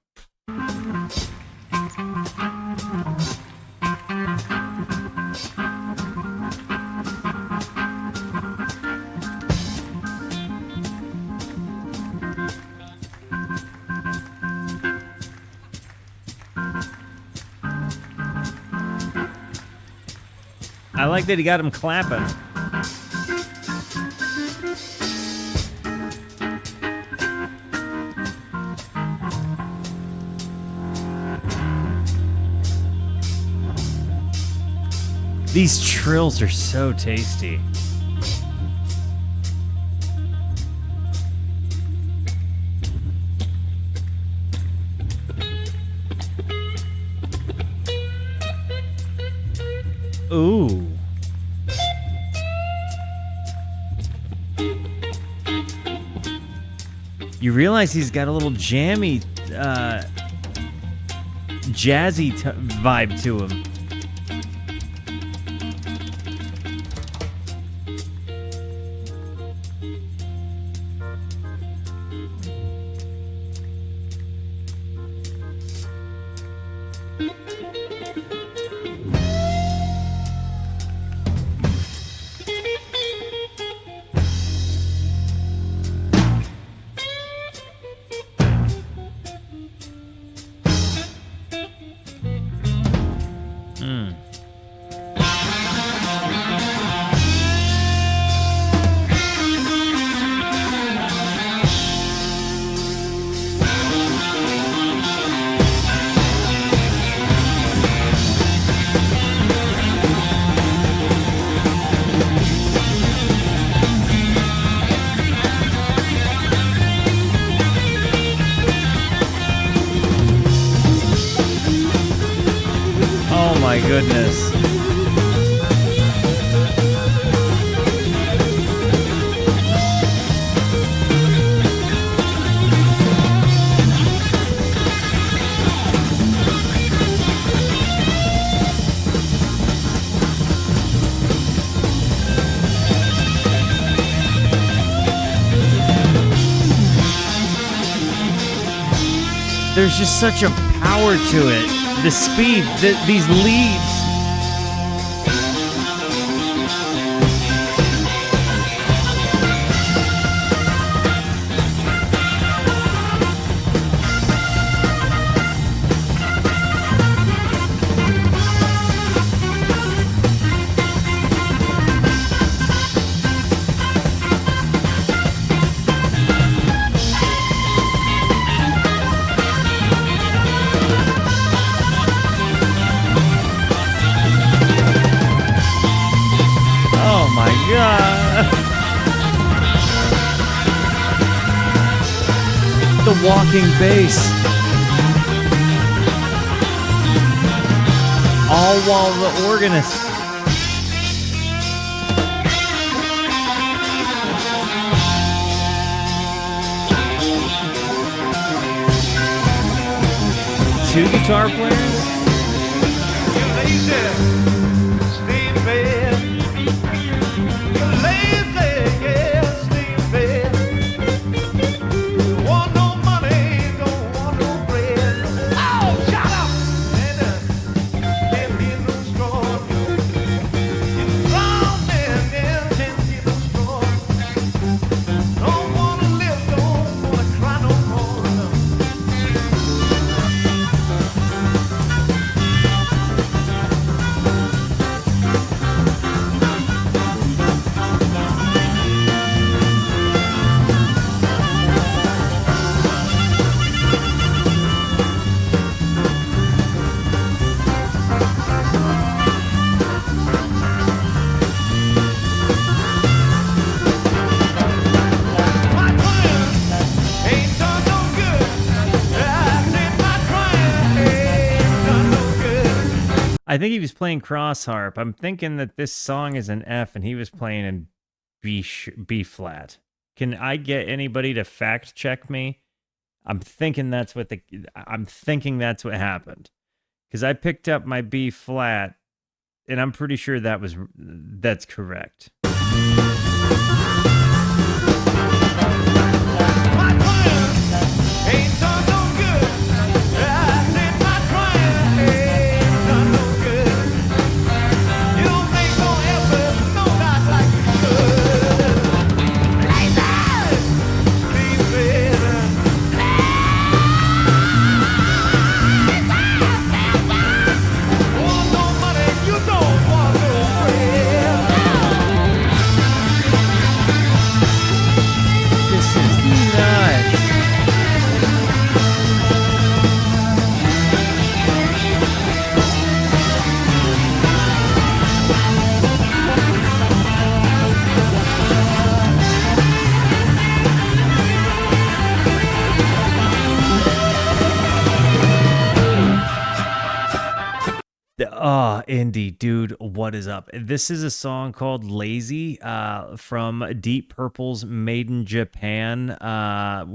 Speaker 1: I like that he got him clapping. These trills are so tasty. Ooh. You realize he's got a little jammy, jazzy vibe to him. Oh my goodness. There's just such a power to it. The speed, these leads. The walking bass. All while the organist. two guitar players?
Speaker 2: You lazy, Stevie. You lazy, yeah, Stevie. Don't want no money, don't want no bread. Oh, shut up! And can't get no straw. You strong man, yeah, can't get no straw. Don't wanna live, don't wanna cry no more. My crying ain't done no good. I said my crying ain't done no good.
Speaker 1: I think he was playing cross harp. I'm thinking that this song is an F and he was playing in B flat. Can I get anybody to fact check me? I'm thinking that's what happened. Cuz I picked up my B flat and I'm pretty sure that's correct.
Speaker 2: My crying ain't done no good. I said my crying ain't done no good. You don't make no effort, no not like you should. Lazy, Stevie. Want no money, you don't want no bread.
Speaker 1: This is nuts. Indy, dude, what is up? This is a song called Lazy from Deep Purple's Made in Japan, a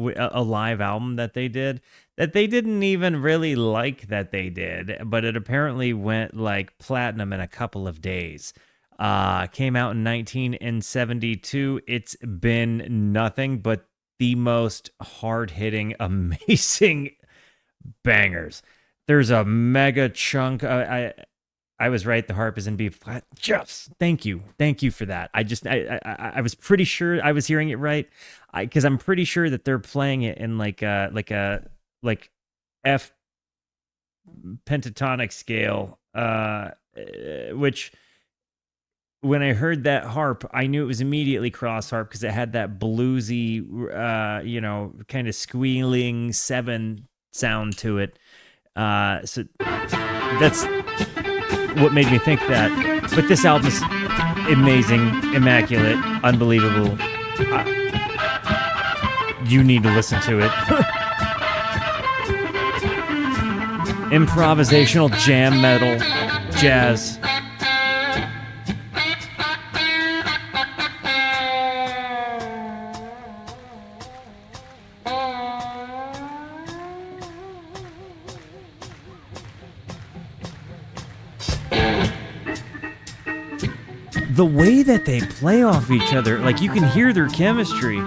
Speaker 1: live album that they did that they didn't even really like that they did, but it apparently went like platinum in a couple of days. Came out in 1972. It's been nothing but the most hard-hitting, amazing bangers. There's a mega chunk. I was right. The harp is in B flat. Yes, thank you for that. I was pretty sure I was hearing it right, because I'm pretty sure that they're playing it in like F pentatonic scale, which when I heard that harp, I knew it was immediately cross harp because it had that bluesy, kind of squealing 7 sound to it. So that's what made me think that. But this album is amazing, immaculate, unbelievable. You need to listen to it. Improvisational jam metal, jazz. The way that they play off each other, like you can hear their chemistry.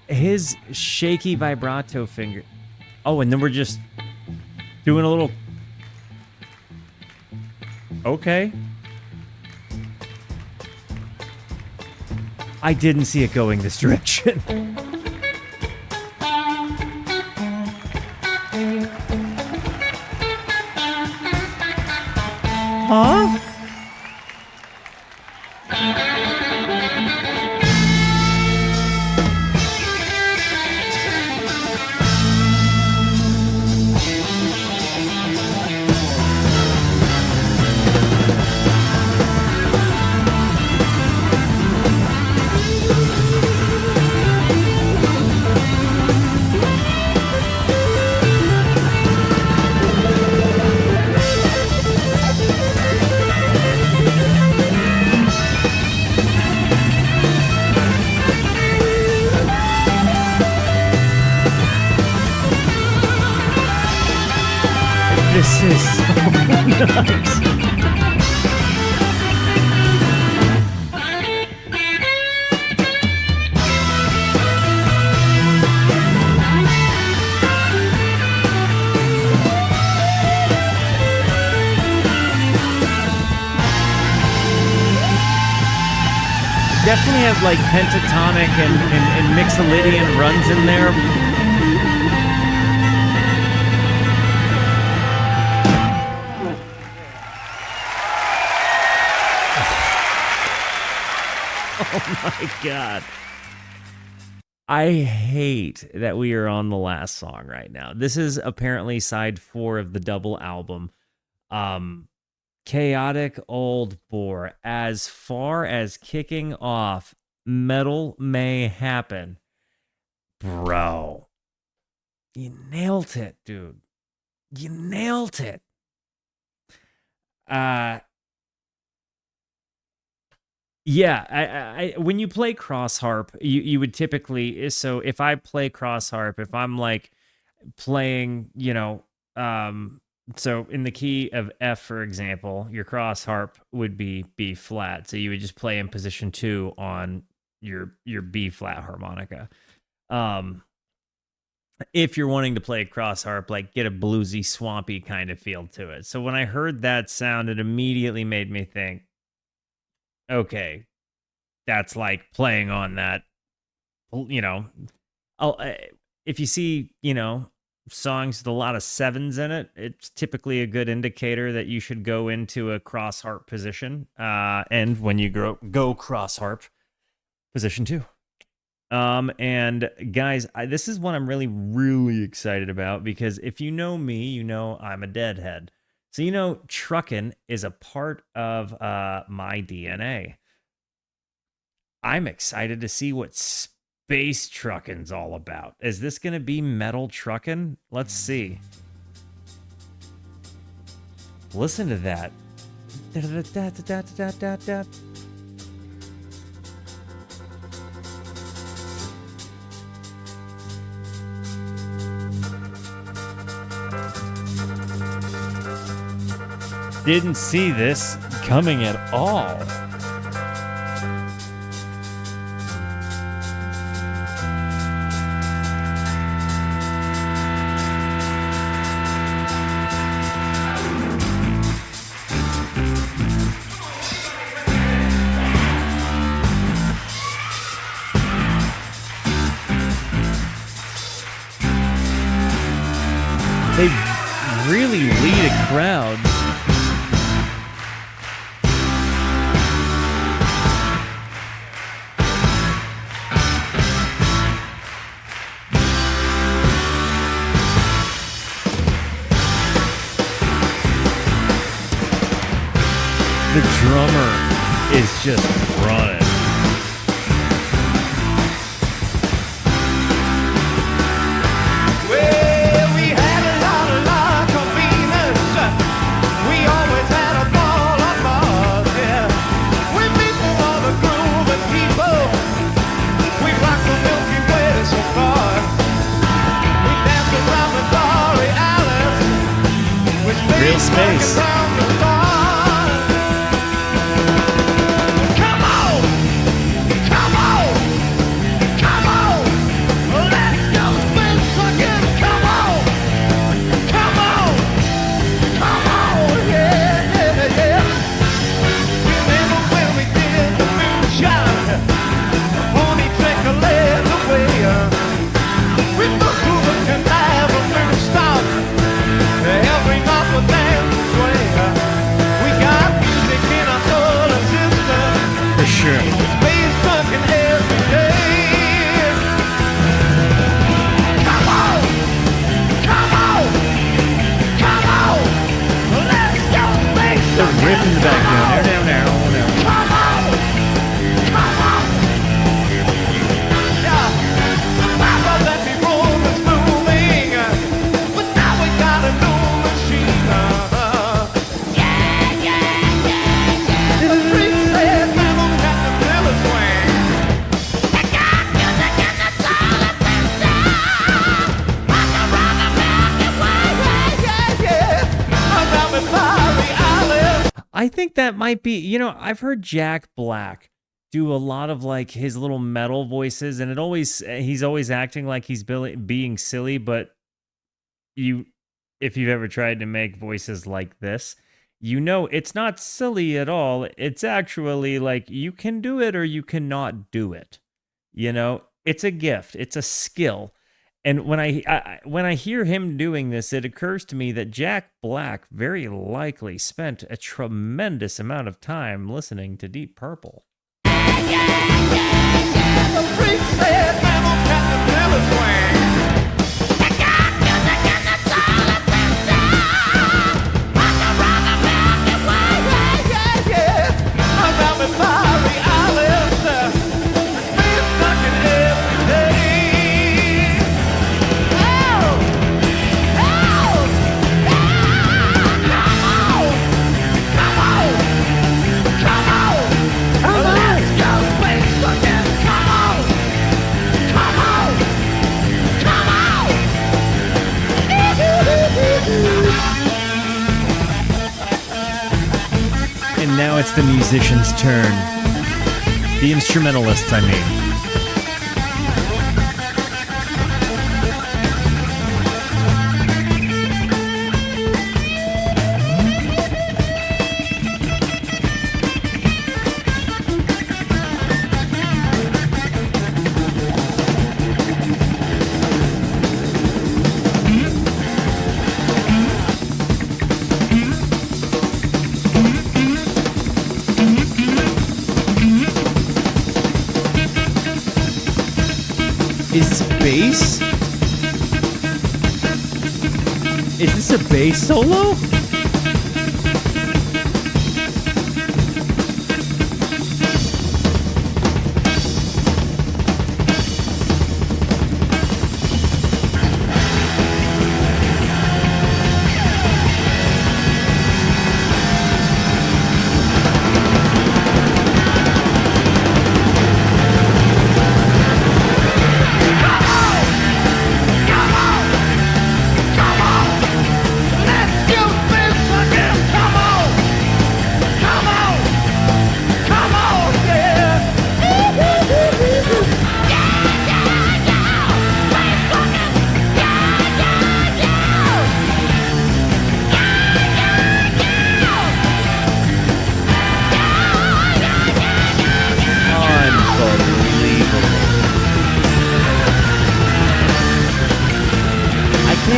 Speaker 1: His shaky vibrato finger. Oh, and then we're just doing a little. Okay. I didn't see it going this direction. Huh? Definitely have like pentatonic and mixolydian runs in there. Oh my God. I hate that we are on the last song right now. This is apparently side 4 of the double album. Chaotic Old Bore. As far as kicking off Metal May Happen, bro, you nailed it, dude. You nailed it. Yeah, I when you play cross harp, you would typically, so if I play cross harp, if I'm like playing, so in the key of F, for example, your cross harp would be B flat. So you would just play in position 2 on your B flat harmonica. If you're wanting to play cross harp, like get a bluesy, swampy kind of feel to it. So when I heard that sound, it immediately made me think, okay, that's like playing on that, if you see, songs with a lot of 7s in it, it's typically a good indicator that you should go into a cross harp position. And when you go cross harp, position 2. And guys, this is what I'm really, really excited about, because if you know me, you know I'm a deadhead. So, Truckin is a part of my DNA. I'm excited to see what Space Truckin's all about. Is this going to be metal truckin'? Let's see. Listen to that. Didn't see this coming at all. They really lead a crowd. The drummer is just running.
Speaker 2: Well, we had a lot of Venus. We always had a ball on Mars, yeah. We beat all the grooving people. We rocked the Milky Way so far. We danced around the Starry Alice. With
Speaker 1: Real space.
Speaker 2: around the stars. Come on! Come on! Come on! Let's go space truckin'! Come on! Come on! Come on! Yeah, yeah, yeah! Remember when we did the moonshine? The pony trick led the way. We looked through the canal and we were stopped. Every night we danced and sway. We got music in our solar system.
Speaker 1: For sure.
Speaker 2: Space truckin' every day. Come on! Come on! Come on! Let's go space
Speaker 1: They're
Speaker 2: truckin'!
Speaker 1: ripping the back down. Down.
Speaker 2: Come on! Come on! Yeah. Papa let me roll the spooling, but now we got a new machine. The street said we don't have to feel a swing. Yeah. I got me fiery
Speaker 1: I think that might be, I've heard Jack Black do a lot of like his little metal voices, and he's always acting like he's being silly, but if you've ever tried to make voices like this, it's not silly at all. It's actually like you can do it or you cannot do it. It's a gift, it's a skill. And when I hear him doing this, it occurs to me that Jack Black very likely spent a tremendous amount of time listening to Deep Purple.
Speaker 2: The freak said, "Mammal got the belly swing."
Speaker 1: Now it's the musician's turn. The instrumentalists, I mean. Is this bass? Is this a bass solo?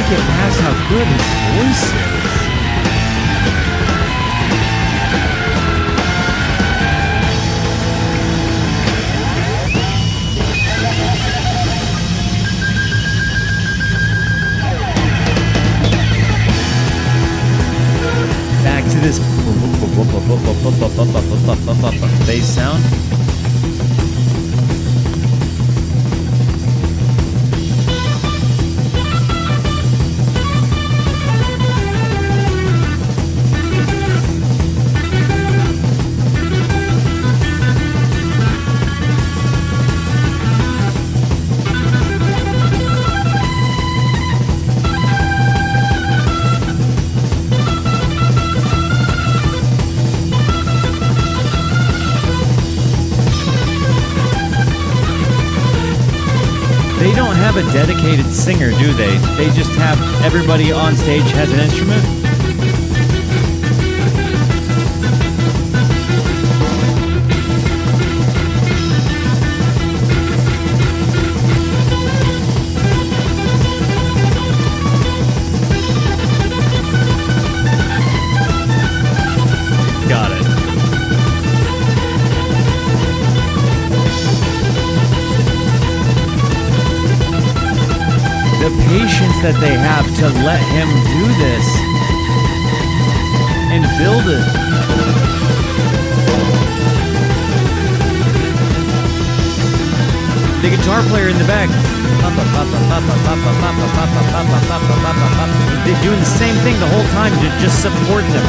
Speaker 1: Get past how good his voice is. Back to this bass sound. They don't have a dedicated singer, do they? They just have everybody on stage has an instrument? Got it. The patience that they have to let him do this and build it. The guitar player in the back, they're doing the same thing the whole time to just support them.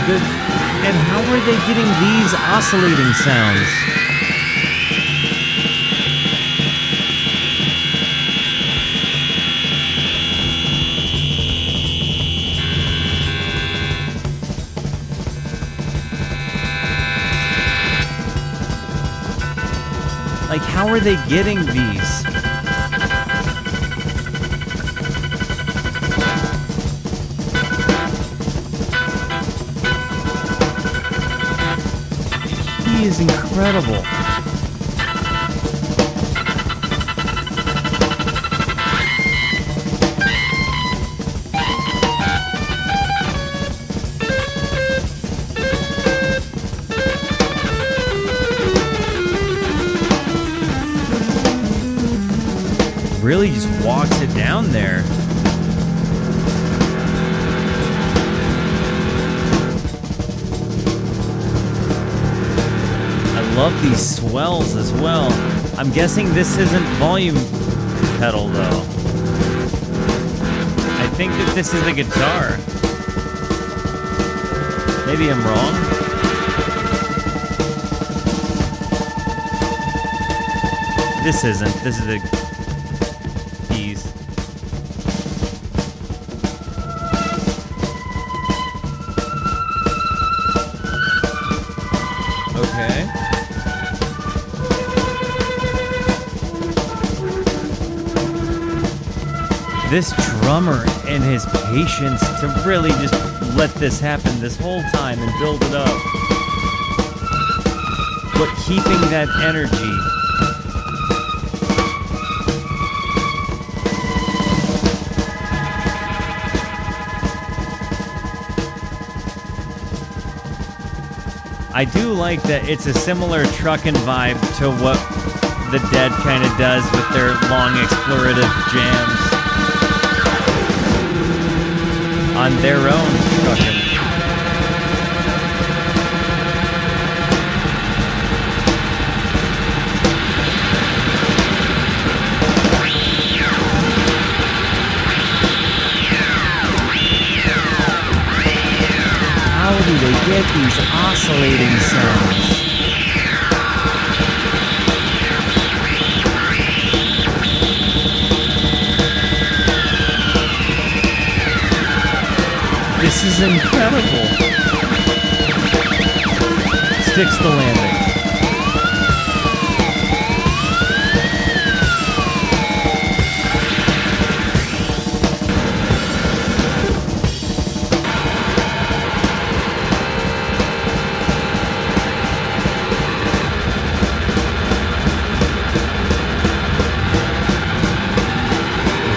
Speaker 1: And how are they getting these oscillating sounds? Like, how are they getting these? He is incredible. Really just walks it down there. I love these swells as well. I'm guessing this isn't volume pedal though. I think that this is the guitar. Maybe I'm wrong. This isn't. This is the keys. Okay. This drummer and his patience to really just let this happen this whole time and build it up. But keeping that energy. I do like that it's a similar Truckin vibe to what the Dead kind of does with their long explorative jams on their own Truckin. How do they get these oscillating sounds? This is incredible. Sticks the landing.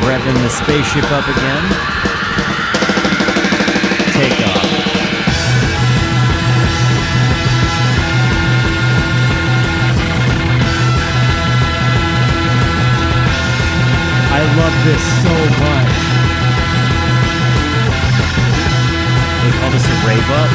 Speaker 1: Revving the spaceship up again. Take off. I love this so much. They call this a rave up.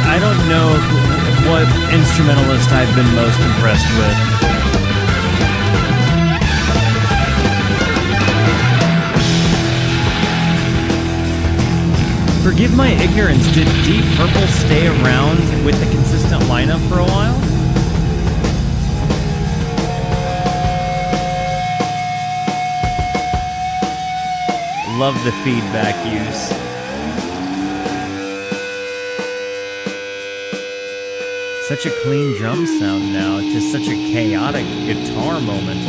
Speaker 1: I don't know what instrumentalist I've been most impressed with. Forgive my ignorance, did Deep Purple stay around with the consistent lineup for a while? Love the feedback use. Such a clean drum sound now, just such a chaotic guitar moment.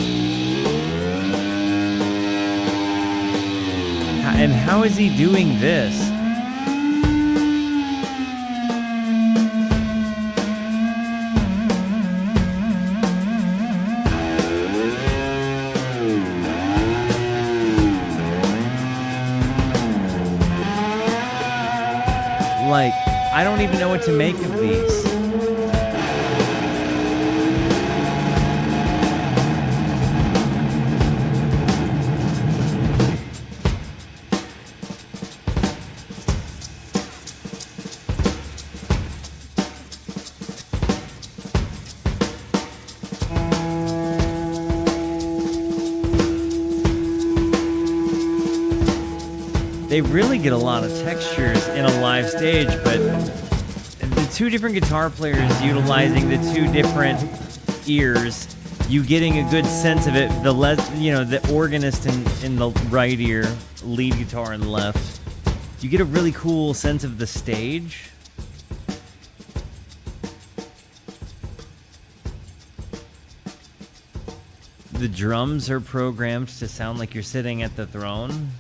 Speaker 1: And how is he doing this? like, I don't even know what to make of these. They really get a lot of textures in a live stage, but the two different guitar players utilizing the two different ears, you getting a good sense of it. The organist in the right ear, lead guitar in the left. You get a really cool sense of the stage. The drums are programmed to sound like you're sitting at the throne.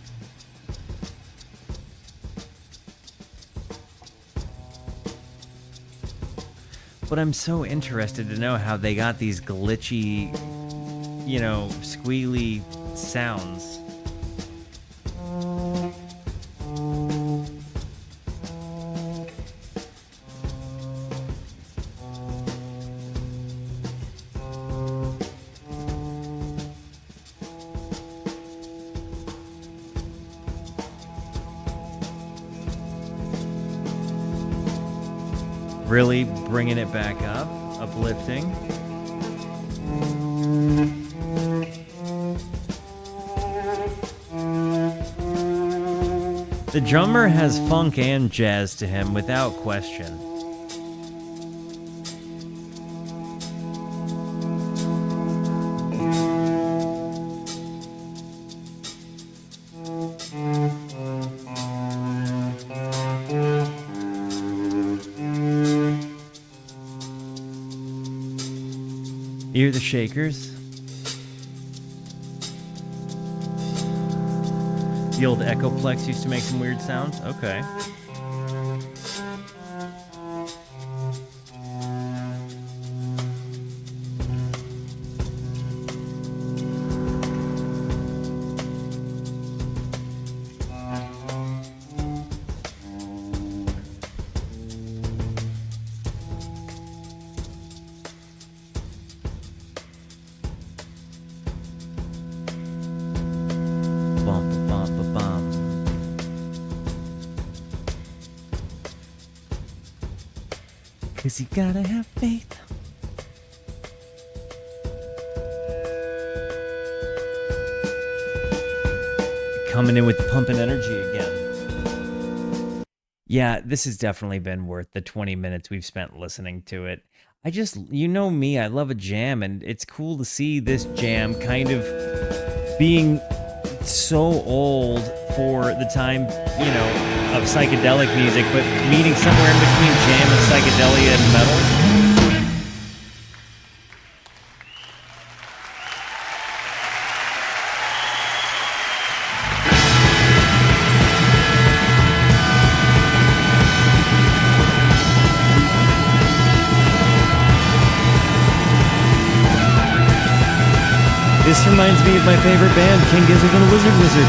Speaker 1: But I'm so interested to know how they got these glitchy, squealy sounds. Really bringing it back up, uplifting. The drummer has funk and jazz to him without question. You hear the shakers? The old Echoplex used to make some weird sounds? Okay. Cause you gotta have faith. Coming in with pumping energy again. Yeah, this has definitely been worth the 20 minutes we've spent listening to it. You know me, I love a jam, and it's cool to see this jam kind of being so old for the time, of psychedelic music, but meeting somewhere in between jam and psychedelia and metal. This reminds me of my favorite band, King Gizzard and the Lizard Wizard.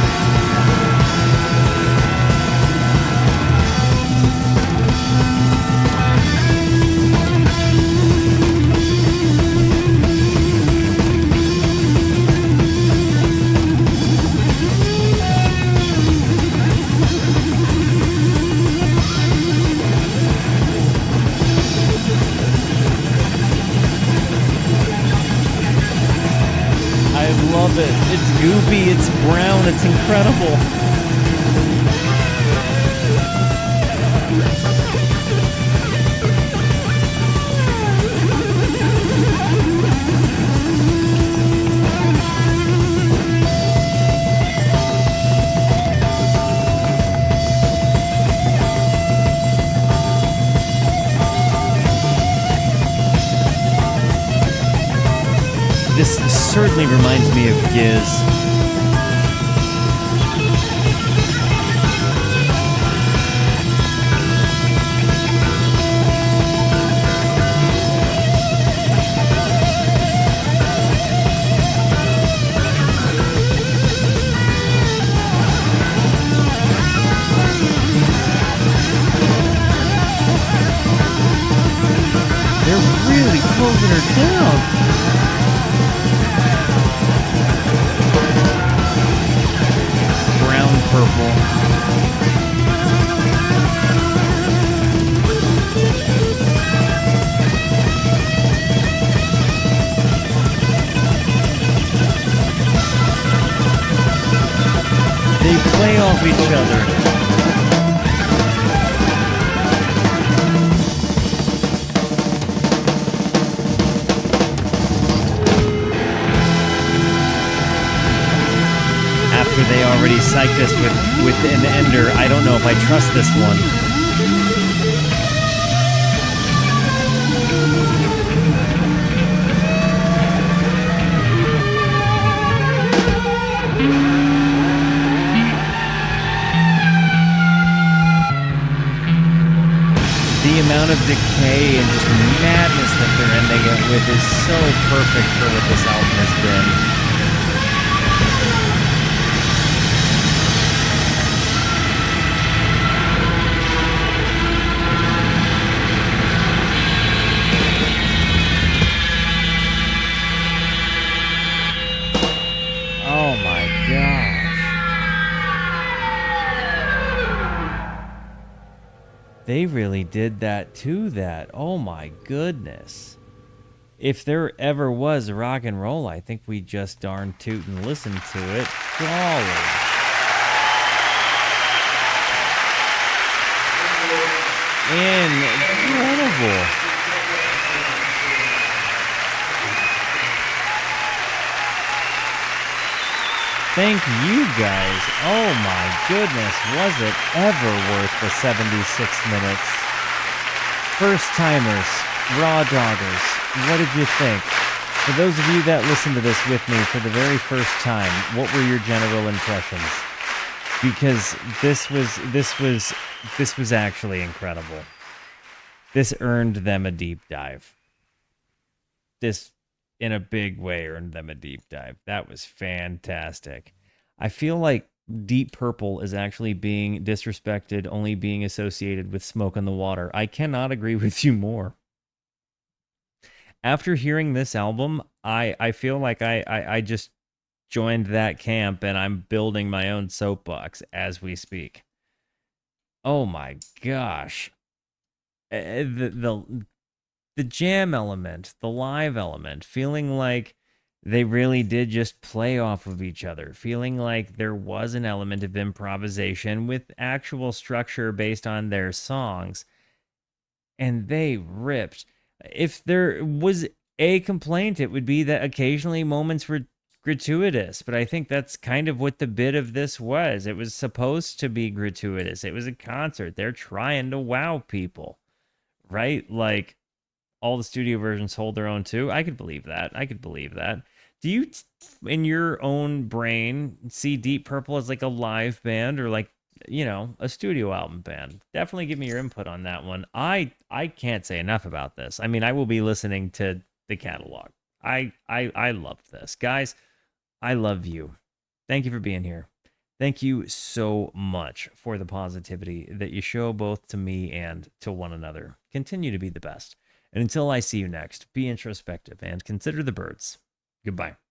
Speaker 1: It's goopy, it's brown, it's incredible. This certainly reminds me of Giz. closing her down. Brown purple. They play off each other. After they already psyched us with an ender, I don't know if I trust this one. The amount of decay and just madness that they're ending it with is so perfect for what this album has been. Oh my gosh. They really did that to that. Oh my goodness. If there ever was rock and roll, I think we just darn toot and listen to it. Golly. Incredible. Thank you guys. Oh my goodness, was it ever worth the 76 minutes? First timers, raw doggers, what did you think? For those of you that listened to this with me for the very first time, what were your general impressions? Because this was actually incredible. This earned them a deep dive. This, in a big way, earned them a deep dive. That was fantastic. I feel like Deep Purple is actually being disrespected, only being associated with Smoke on the Water. I cannot agree with you more. After hearing this album, I feel like I just joined that camp and I'm building my own soapbox as we speak. Oh my gosh. The jam element, the live element, feeling like they really did just play off of each other, feeling like there was an element of improvisation with actual structure based on their songs, and they ripped. If there was a complaint, it would be that occasionally moments were gratuitous, but I think that's kind of what the bit of this was. It was supposed to be gratuitous. It was a concert. They're trying to wow people, right? Like, all the studio versions hold their own too. I could believe that. Do you, in your own brain, see Deep Purple as like a live band or like, a studio album band? Definitely give me your input on that one. I can't say enough about this. I mean, I will be listening to the catalog. I love this. Guys, I love you. Thank you for being here. Thank you so much for the positivity that you show both to me and to one another. Continue to be the best. And until I see you next, be introspective and consider the birds. Goodbye.